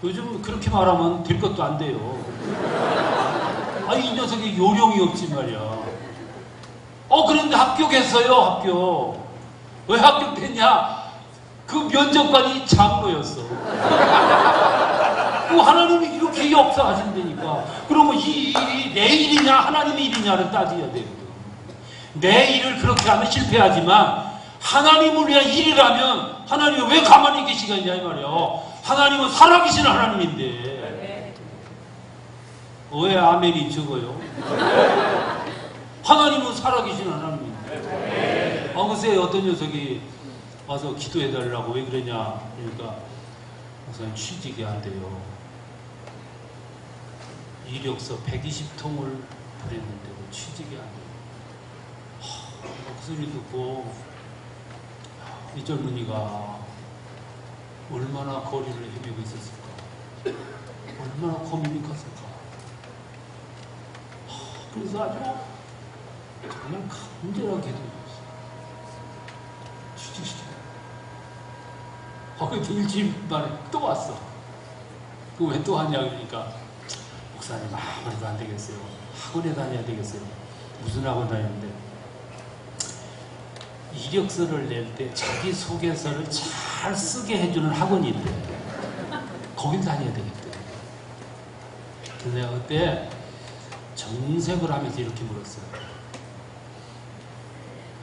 요즘 그렇게 말하면 될 것도 안 돼요. 아니 이 녀석이 요령이 없지 말이야. 그런데 합격했어요. 합격. 왜 합격했냐? 그 면접관이 장로였어. 하나님이 이렇게 역사하신다니까. 그러면 이 일이 내 일이냐 하나님의 일이냐를 따져야 돼요. 내 일을 그렇게 하면 실패하지만 하나님을 위한 일이라면 하나님이 왜 가만히 계시겠냐 이 말이야. 하나님은 살아계신 하나님인데 왜 아멘이 적어요? 하나님은 살아계신 하나님인데 글쎄 어떤 녀석이 와서 기도해달라고 왜 그러냐 그러니까 우선 취직이 안 돼요. 이력서 120통을 보냈는데 취직이 안 돼요. 그 소리 듣고 이 젊은이가 얼마나 거리를 헤매고 있었을까. 얼마나 고민이 컸을까. 그래서 아주 정말 간절하게 기도했어요. 취직시켜. 그래도 일주일 만에 또 왔어. 그 왜 또 왔냐 그러니까 목사님 아무래도 안 되겠어요. 학원에 다녀야 되겠어요. 무슨 학원 다녔는데 이력서를 낼 때 자기소개서를 잘 쓰게 해주는 학원이 있대. 거길 다녀야 되겠대. 그래서 내가 그때 정색을 하면서 이렇게 물었어요.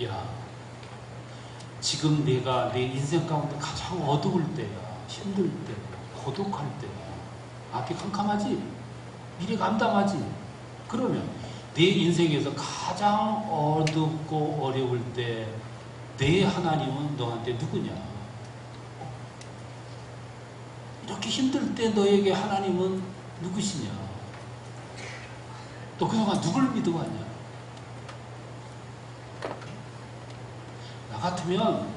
야, 지금 내가 내 인생 가운데 가장 어두울 때야. 힘들 때, 고독할 때야. 앞이 캄캄하지? 미래가 암담하지? 그러면 내 인생에서 가장 어둡고 어려울 때 내 하나님은 너한테 누구냐? 이렇게 힘들 때 너에게 하나님은 누구시냐? 또 그동안 누굴 믿어왔냐? 나 같으면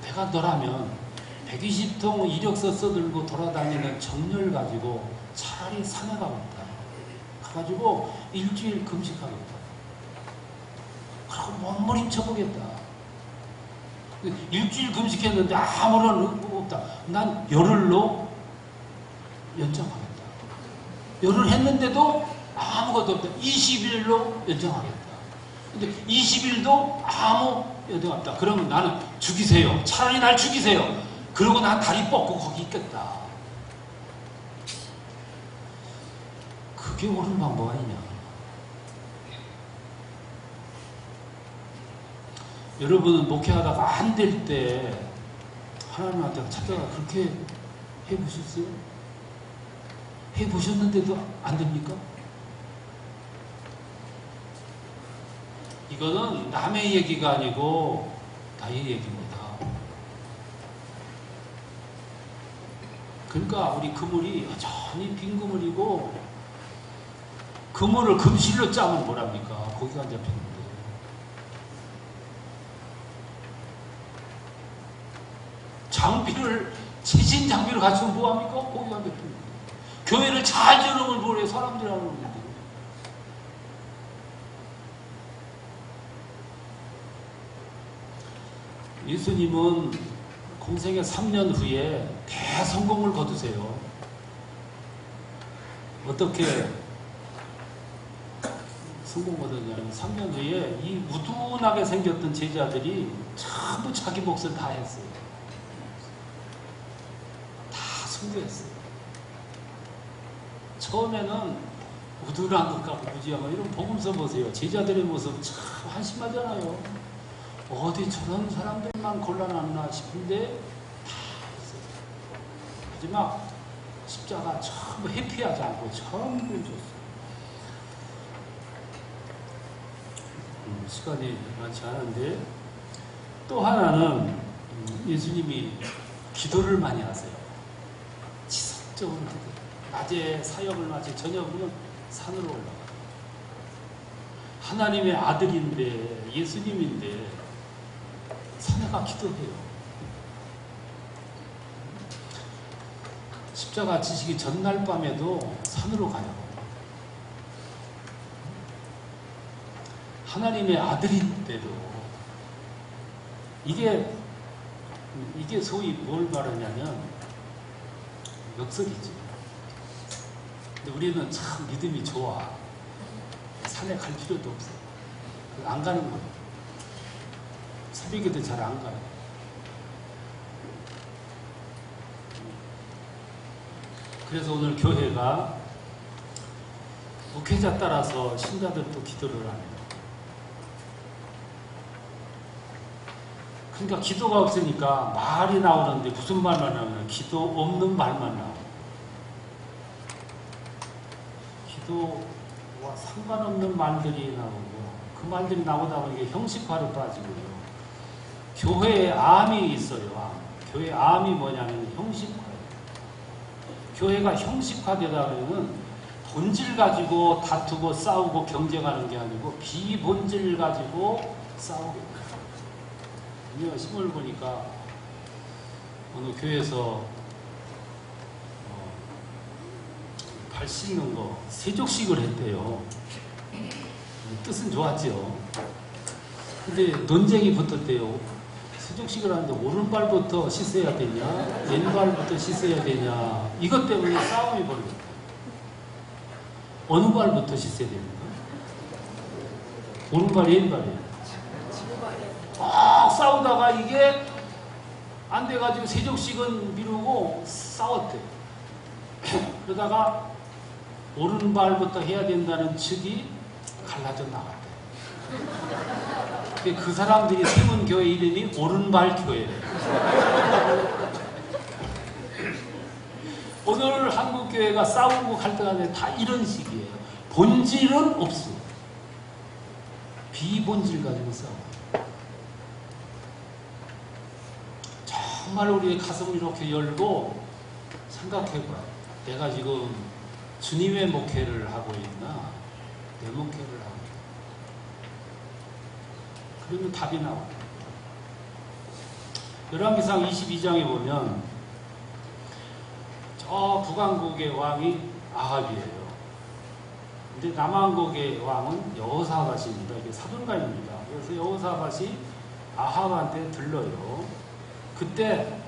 내가 너라면 120통 이력서 써들고 돌아다니는 정열 가지고 차라리 산에 가겠다. 가가지고 일주일 금식하겠다. 그러고 몸부림쳐보겠다. 일주일 금식했는데 아무런 의미가 없다. 난 열흘로 연장하겠다. 열흘 했는데도 아무것도 없다. 20일로 연장하겠다. 근데 20일도 아무 연장 없다. 그러면 나는 죽이세요. 차라리 날 죽이세요. 그러고 난 다리 뻗고 거기 있겠다. 그게 옳은 방법 아니냐. 여러분은 목회하다가 안 될 때 하나님한테 찾다가 그렇게 해보셨어요? 해보셨는데도 안 됩니까? 이거는 남의 얘기가 아니고 나의 얘기입니다. 그러니까 우리 그물이 여전히 빈 그물이고, 그물을 금실로 짜면 뭐랍니까? 고기가 안 잡히는데. 장비를, 최신 장비를 갖추면 뭐합니까? 고기가 안 잡히는데. 교회를 잘 지어놓으면 뭐래? 사람들이 하는 건데. 예수님은 공생의 3년 후에 대성공을 거두세요. 어떻게 성공 거두냐면 3년 후에 이 우둔하게 생겼던 제자들이 전부 자기 몫을 다 했어요. 다 순교했어요. 처음에는 우둔한 것 같고 무지하고 이런 복음서 보세요. 제자들의 모습 참 한심하잖아요. 어디 저런 사람들만 곤란하나 싶은데 다 했어요. 마지막 십자가 전부 회피하지 않고 전부 줬어요. 시간이 많지 않은데, 또 하나는 예수님이 기도를 많이 하세요. 지속적으로 기도. 낮에 사역을 마치 저녁은 산으로 올라가요. 하나님의 아들인데, 예수님인데 산에 가 기도해요. 십자가 지시기 전날 밤에도 산으로 가요. 하나님의 아들인데도 이게 소위 뭘 말하냐면 역설이지. 근데 우리는 참 믿음이 좋아. 산에 갈 필요도 없어. 안 가는 거예요. 새벽에도 잘 안 가요. 그래서 오늘 교회가 목회자 따라서 신자들도 기도를 합니다. 그러니까 기도가 없으니까 말이 나오는데 무슨 말만 나오냐? 기도 없는 말만 나와요. 기도와 상관없는 말들이 나오고, 그 말들이 나오다 보니까 형식화로 빠지고요. 교회에 암이 있어요. 교회의 암이 뭐냐면 형식화예요. 교회가 형식화되다 보면 본질 가지고 다투고 싸우고 경쟁하는 게 아니고 비본질 가지고 싸우게 돼요. 신문을 보니까 어느 교회에서 발 씻는 거 세족식을 했대요. 뜻은 좋았죠. 근데 논쟁이 붙었대요. 세족식을 하는데 오른발부터 씻어야 되냐, 왼발부터 씻어야 되냐, 이것 때문에 싸움이 벌어졌대요. 어느 발부터 씻어야 됩니까? 오른발이 왼발이에요. 싸우다가 이게 안 돼가지고 세족식은 미루고 싸웠대. 그러다가 오른발부터 해야 된다는 측이 갈라져 나갔대. 그 사람들이 세운 교회 이름이 오른발 교회. 오늘 한국 교회가 싸우고 갈등하는데 다 이런 식이에요. 본질은 없어. 비본질 가지고 싸워. 정말 우리의 가슴을 이렇게 열고 생각해봐. 내가 지금 주님의 목회를 하고 있나? 내 목회를 하고 있나? 그러면 답이 나와요. 열왕기상 22장에 보면 저 북왕국의 왕이 아합이에요. 근데 남왕국의 왕은 여호사밧입니다. 이게 사돈가입니다. 그래서 여호사밧이 아합한테 들러요. 그때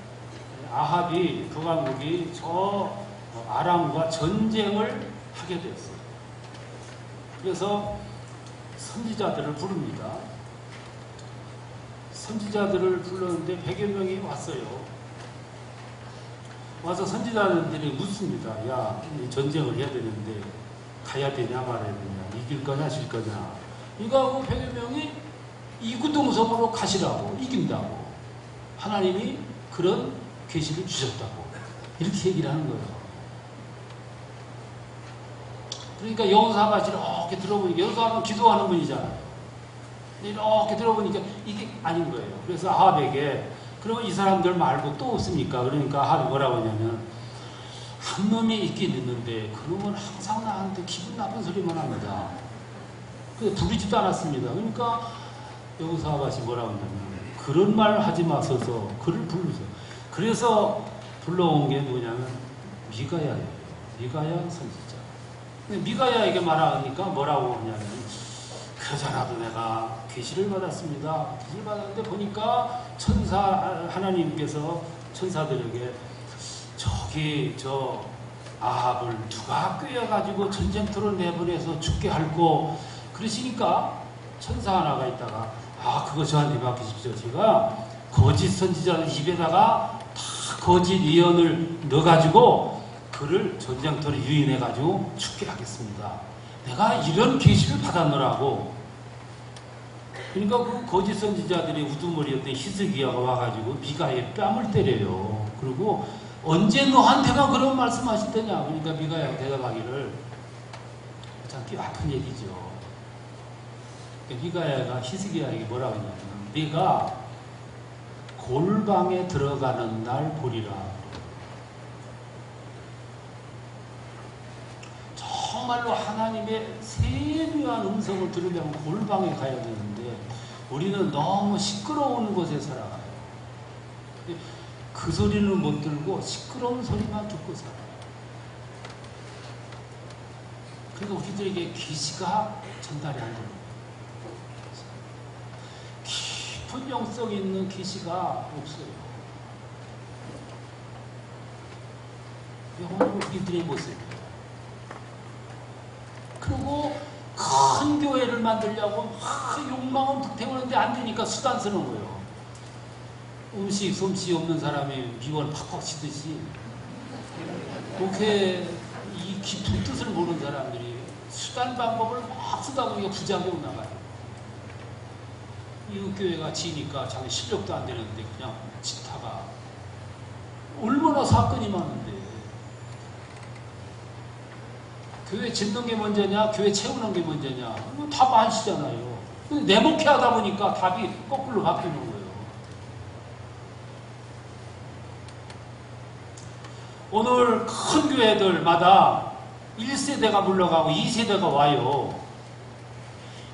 아합이 북왕국이 저 아람과 전쟁을 하게 됐어요. 그래서 선지자들을 부릅니다. 선지자들을 불렀는데 100여 명이 왔어요. 와서 선지자들이 묻습니다. 야, 전쟁을 해야 되는데 가야 되냐 말아야 되냐, 이길 거냐 질 거냐. 이거하고 100여 명이 이구동성으로 가시라고, 이긴다고. 하나님이 그런 계시를 주셨다고. 이렇게 얘기를 하는 거예요. 그러니까 여호사밧이 이렇게 들어보니까 여호사밧은 기도하는 분이잖아요. 이렇게 들어보니까 이게 아닌 거예요. 그래서 아합에게 그러면 이 사람들 말고 또 없습니까? 그러니까 아합이 뭐라고 하냐면 한 놈이 있긴 있는데 그 놈은 항상 나한테 기분 나쁜 소리만 합니다. 부르지도 않았습니다. 그러니까 여호사밧이 뭐라고 하냐면 그런 말 하지 마소서 그를 부르세요. 그래서 불러온 게 누구냐면 미가야예요. 미가야 선지자. 미가야에게 말하니까 뭐라고 하냐면 그러잖아도 내가 계시를 받았습니다. 계시를 받았는데 보니까 하나님께서 천사들에게 저기 저 아합을 누가 꿰어가지고 전쟁터로 내보내서 죽게 할고 그러시니까 천사 하나가 있다가 그거 저한테 맡기십시오. 제가 거짓 선지자들 입에다가 다 거짓 예언을 넣어가지고 그를 전쟁터로 유인해가지고 죽게 하겠습니다. 내가 이런 계시를 받았노라고. 그러니까 그 거짓 선지자들의 우두머리였던 히스기야가 와가지고 미가의 뺨을 때려요. 그리고 언제 너한테가 그런 말씀하시더냐. 그러니까 미가야가 대답하기를 참 아픈 얘기죠. 미가야가 히스기야에게 뭐라고 했냐면 네가 골방에 들어가는 날 보리라. 정말로 하나님의 세밀한 음성을 들으려면 골방에 가야 되는데 우리는 너무 시끄러운 곳에 살아가요. 그 소리는 못 들고 시끄러운 소리만 듣고 살아요. 그러니까 우리들에게 계시가 전달이 안 돼요. 깊은 영성이 있는 계시가 없어요. 오늘 우리들의 모습이에요. 그리고 큰 교회를 만들려고 욕망은 불태우는데 안 되니까 수단 쓰는 거예요. 음식 솜씨 없는 사람이 미원 팍팍 치듯이 그렇게 이 깊은 뜻을 모르는 사람들이 수단 방법을 막 쓰다 보니까 부작용 나가요. 이 교회가 지니까 자기 실력도 안 되는데 그냥 짓다가 얼마나 사건이 많은데 교회 짓는 게 먼저냐 교회 채우는 게 먼저냐 답 아시잖아요. 근데 내목해 하다 보니까 답이 거꾸로 바뀌는 거예요. 오늘 큰 교회들마다 1세대가 물러가고 2세대가 와요.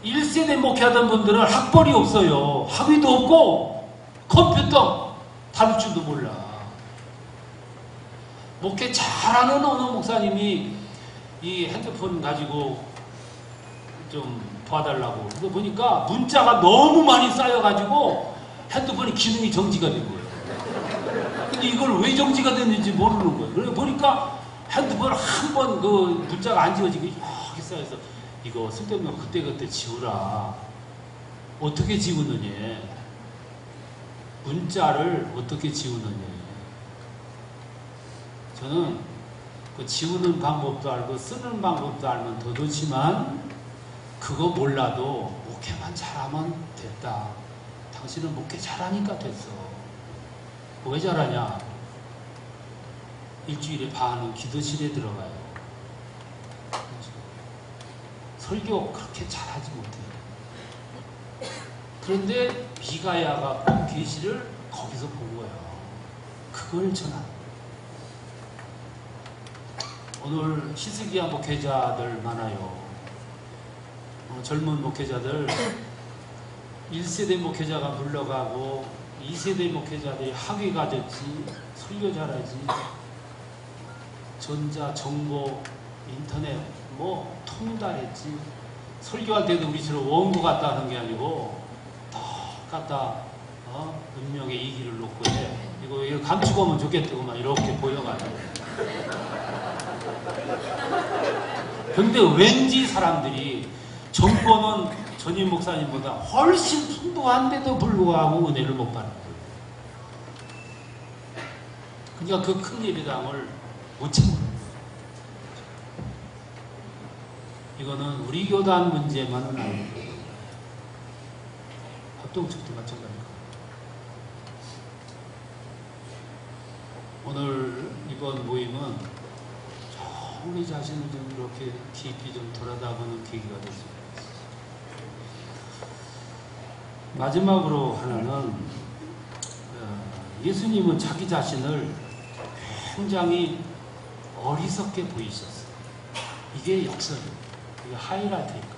1세대 목회하던 분들은 학벌이 없어요. 학위도 없고 컴퓨터 다룰 줄도 몰라. 목회 잘하는 어느 목사님이 이 핸드폰 가지고 좀 봐달라고 그거 보니까 문자가 너무 많이 쌓여가지고 핸드폰이 기능이 정지가 된 거예요. 근데 이걸 왜 정지가 됐는지 모르는 거예요. 그래 보니까 핸드폰 한 번 그 문자가 안 지워지고 이렇게 쌓여서 이거 쓸데없는 거 그때그때 지우라. 어떻게 지우느냐. 문자를 어떻게 지우느냐. 저는 그 지우는 방법도 알고 쓰는 방법도 알면 더 좋지만 그거 몰라도 목회만 잘하면 됐다. 당신은 목회 잘하니까 됐어. 왜 잘하냐? 일주일에 반은 기도실에 들어가요. 설교 그렇게 잘하지 못해요. 그런데 미가야가 본 계시를 거기서 본 거예요. 그걸 전한. 오늘 히스기야 목회자들 많아요. 젊은 목회자들 1세대 목회자가 물러가고 2세대 목회자들이 학위 가졌지 설교 잘하지 전자, 정보, 인터넷 뭐 통달했지 설교할 때도 우리처럼 원고 갖다 하는 게 아니고 다 갖다 운명의 이기를 놓고 해. 이거 감추고 오면 좋겠다고만 이렇게 보여가지고 근데 왠지 사람들이 정보는 전임 목사님보다 훨씬 풍부한데도 불구하고 은혜를 못 받는 거예요. 그러니까 그 큰 예배당을 못 채우는 거예요. 이거는 우리 교단 문제만은 아니고 합동측도 마찬가지입니다. 오늘 이번 모임은 좀 우리 자신을 좀 이렇게 깊이 좀 돌아다보는 계기가 됐습니다. 마지막으로 하나는 예수님은 자기 자신을 굉장히 어리석게 보이셨어요. 이게 역설이에요. 이게 하이라이트일 거예요.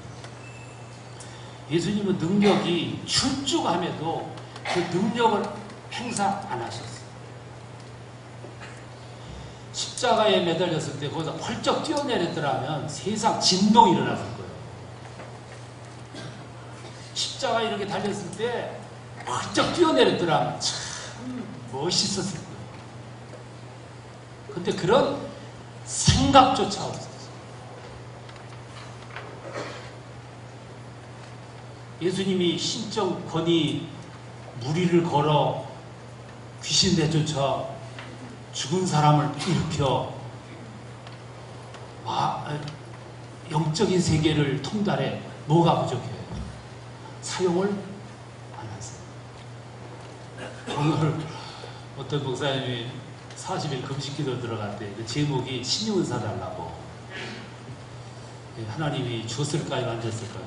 예수님은 능력이 출중함에도 그 능력을 행사 안 하셨어요. 십자가에 매달렸을 때 거기서 펄쩍 뛰어내렸더라면 세상 진동이 일어났을 거예요. 십자가에 이렇게 달렸을 때 펄쩍 뛰어내렸더라면 참 멋있었을 거예요. 근데 그런 생각조차 없었어요. 예수님이 신적 권위 무리를 걸어 귀신 내쫓아 죽은 사람을 일으켜 영적인 세계를 통달해 뭐가 부족해요? 사용을 안 하세요. 오늘 어떤 목사님이 40일 금식기도 들어갈 때 그 제목이 신의 은사 달라고. 하나님이 줬을까요? 안 줬을까요?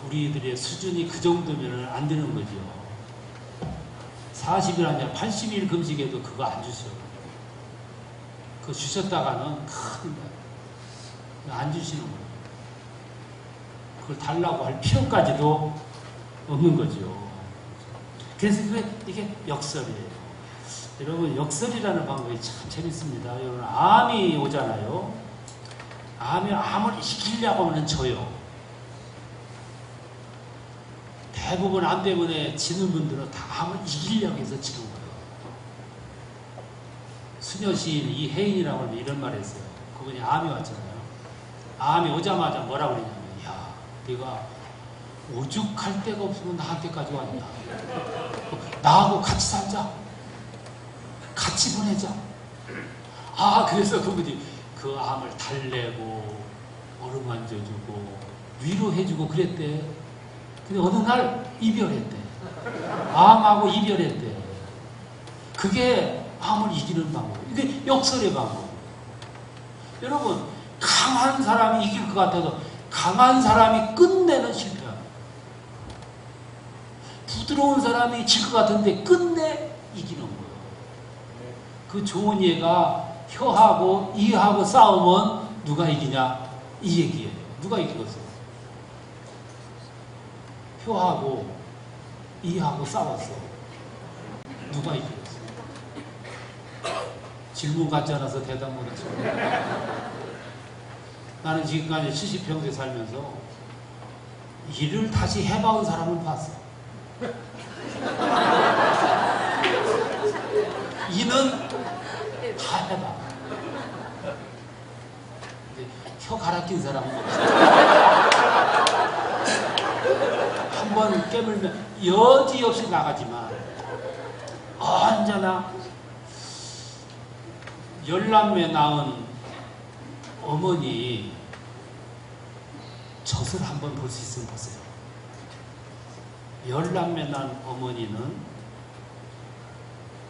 우리들의 수준이 그 정도면 안 되는 거죠. 40일 아니라 80일 금식에도 그거 안 주셔. 그거 주셨다가는 안 주시는 거예요. 그걸 달라고 할 필요까지도 없는 거죠. 그래서 이게 역설이에요. 여러분, 역설이라는 방법이 참 재밌습니다. 여러분, 암이 오잖아요. 암을 이기려고 하면 져요. 대부분 암 때문에 지는 분들은 다 암을 이기려고 해서 지는 거예요. 수녀 시인 이혜인이라고 하면 이런 말 했어요. 그분이 암이 왔잖아요. 암이 오자마자 뭐라고 그러냐면, 야, 네가 오죽할 데가 없으면 나한테까지 왔냐. 나하고 같이 살자. 같이 보내자. 그래서 그분이 그 암을 달래고 어루만져주고 위로해주고 그랬대. 근데 어느 날 이별했대. 암하고 이별했대. 그게 암을 이기는 방법. 이게 역설의 방법. 여러분, 강한 사람이 이길 것 같아도 강한 사람이 끝내는 실패야. 부드러운 사람이 질 것 같은데 끝내 이기는 거예요. 그 좋은 예가 혀하고 이하고 싸우면 누가 이기냐? 이 얘기예요. 누가 이기겠어요? 혀하고 이하고 싸웠어. 누가 이기겠어요? 질문 같지 않아서 대답 못했어. 나는 지금까지 70평생 살면서 일을 다시 해봐온 사람을 봤어. 이는 다 해봐. 근데 혀 갈아 낀 사람은 없어. 한번 깨물면 여지없이 나가지만 언제나 열남매 낳은 어머니 젖을 한번 볼 수 있으면 보세요. 열남매 낳은 어머니는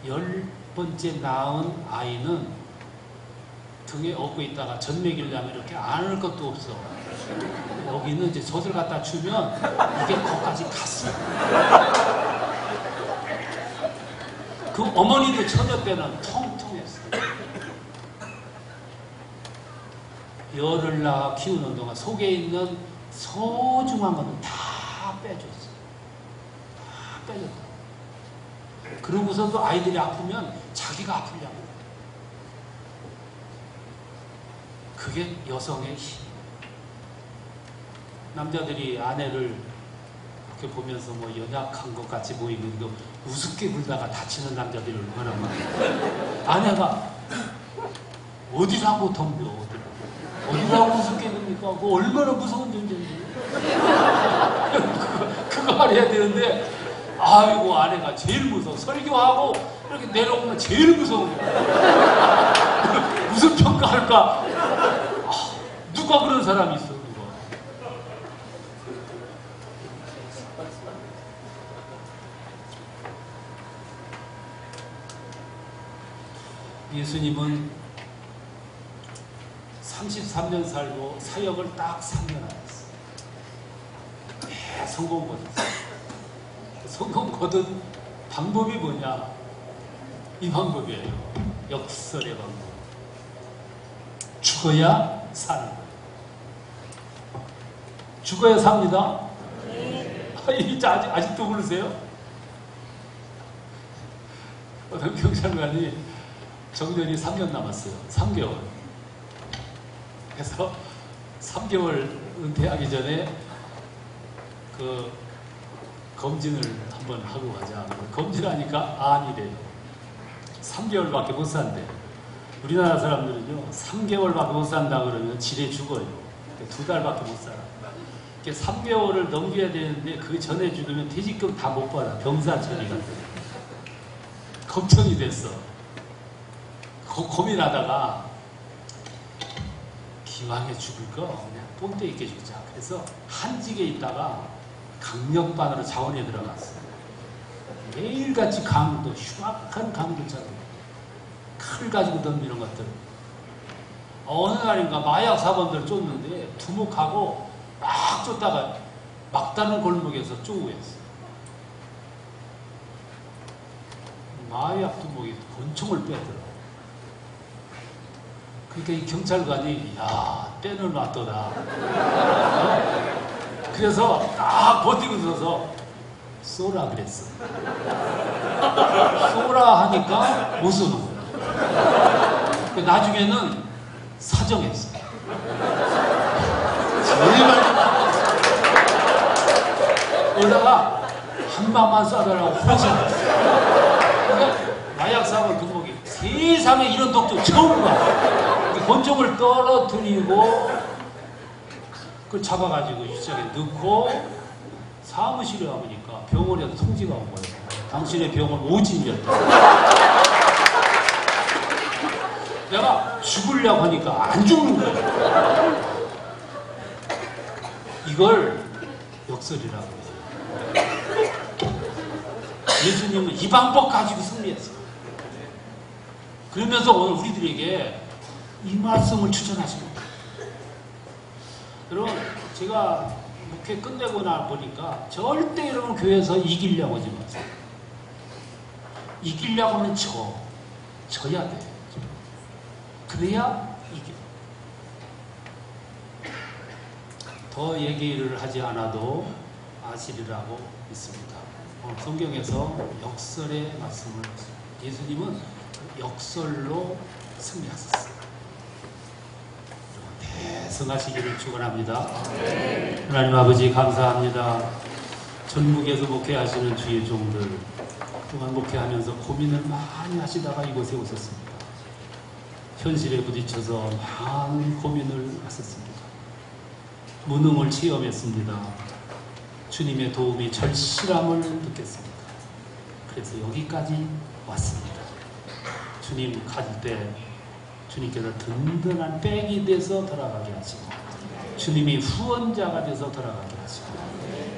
10번째 낳은 아이는 등에 업고 있다가 젖 먹이려면 이렇게 안을 것도 없어. 여기는 이제 젖을 갖다 주면 이게 거기까지 갔어. 그 어머니도 처녀 때는 통통했어. 열을 낳아 키우는 동안 속에 있는 소중한 거는 다 빼줬어. 다 빼줬어. 그러고서도 아이들이 아프면 자기가 아프려고. 그게 여성의 힘. 남자들이 아내를 이렇게 보면서 뭐 연약한 것 같이 보이는데 우습게 굴다가 다치는 남자들이 얼마나 많아요. 아내가 어디라고 덤벼. 어디라고 우습게 굴니까 그거 얼마나 무서운 존재인지. 그거 알아야 되는데 아이고 아내가 제일 무서워. 설교하고 이렇게 내려오면 제일 무서운 거야. 무슨 평가할까? 누가 그런 사람이 있어? 누가? 예수님은 33년 살고 사역을 딱 3년 하셨어요. 성공 거뒀어요. 성공 거둔 방법이 뭐냐? 이 방법이에요. 역설의 방법. 죽어야 사는 거예요. 죽어야 삽니다. 아직도 그러세요? 어떤 경찰관이 정년이 3년 남았어요. 3개월. 그래서 3개월 은퇴하기 전에 그 검진을 한번 하고 가자. 검진하니까 아니래요. 3개월밖에 못 산대. 우리나라 사람들은요, 3개월밖에 못 산다 그러면 지레 죽어요. 2달밖에 못 살아. 3개월을 넘겨야 되는데 그 전에 죽으면 퇴직금 다 못 받아. 병사 처리가 돼. 걱정이 됐어. 고민하다가 기왕에 죽을 거 그냥 뽐때 있게 죽자. 그래서 한직에 있다가 강력반으로 자원에 들어갔어요. 매일같이 강도, 흉악한 강도처럼 칼을 가지고 덤비는 것들. 어느 날인가 마약 사범들 쫓는데 두목하고 막 쫓다가 막다른 골목에서 쪼우했어. 마약 두목이 권총을 빼더라. 그러니까 이 경찰관이 야 때는 놨더라. 그래서 딱 버티고 서서 쏘라 그랬어. 쏘라 하니까 못 쏘는 거야. 나중에는 사정했어. 제일 어다가 한 방만 쏴달라고 호전했어. 그러니까 마약사범 두목이 세상에 이런 독도 처음 봐. 권총을 떨어뜨리고 그걸 잡아가지고 유치장에 넣고 사무실에 와보니까 병원에서 통지가 온 거예요. 당신의 병원 오진이었다. 내가 죽으려고 하니까 안 죽는 거예요. 이걸 역설이라고 해요. 예수님은 이 방법 가지고 승리했어요. 그러면서 오늘 우리들에게 이 말씀을 추천하십니다. 여러분, 제가 목회 끝내고 나 보니까 절대 여러분 교회에서 이기려고 하지 마세요. 이기려고 하면 져야 돼. 그래야 이겨. 더 얘기를 하지 않아도 아시리라고 믿습니다. 성경에서 역설의 말씀을 예수님은 역설로 승리하셨어요. 대성하시기를 축원합니다. 하나님 아버지 감사합니다. 전국에서 목회하시는 주의 종들 그동안 목회하면서 고민을 많이 하시다가 이곳에 오셨습니다. 현실에 부딪혀서 많은 고민을 하셨습니다. 무능을 체험했습니다. 주님의 도움이 절실함을 느꼈습니다. 그래서 여기까지 왔습니다. 주님 갈 때 주님께서 든든한 백이 돼서 돌아가게 하시고 주님이 후원자가 돼서 돌아가게 하시고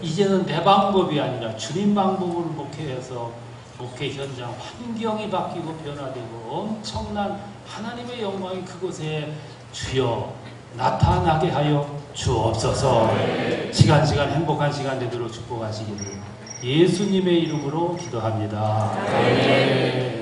이제는 내 방법이 아니라 주님 방법으로 목회해서 목회 현장 환경이 바뀌고 변화되고 엄청난 하나님의 영광이 그곳에 주여 나타나게 하여 주옵소서. 시간 행복한 시간 되도록 축복하시기를 예수님의 이름으로 기도합니다. 아멘.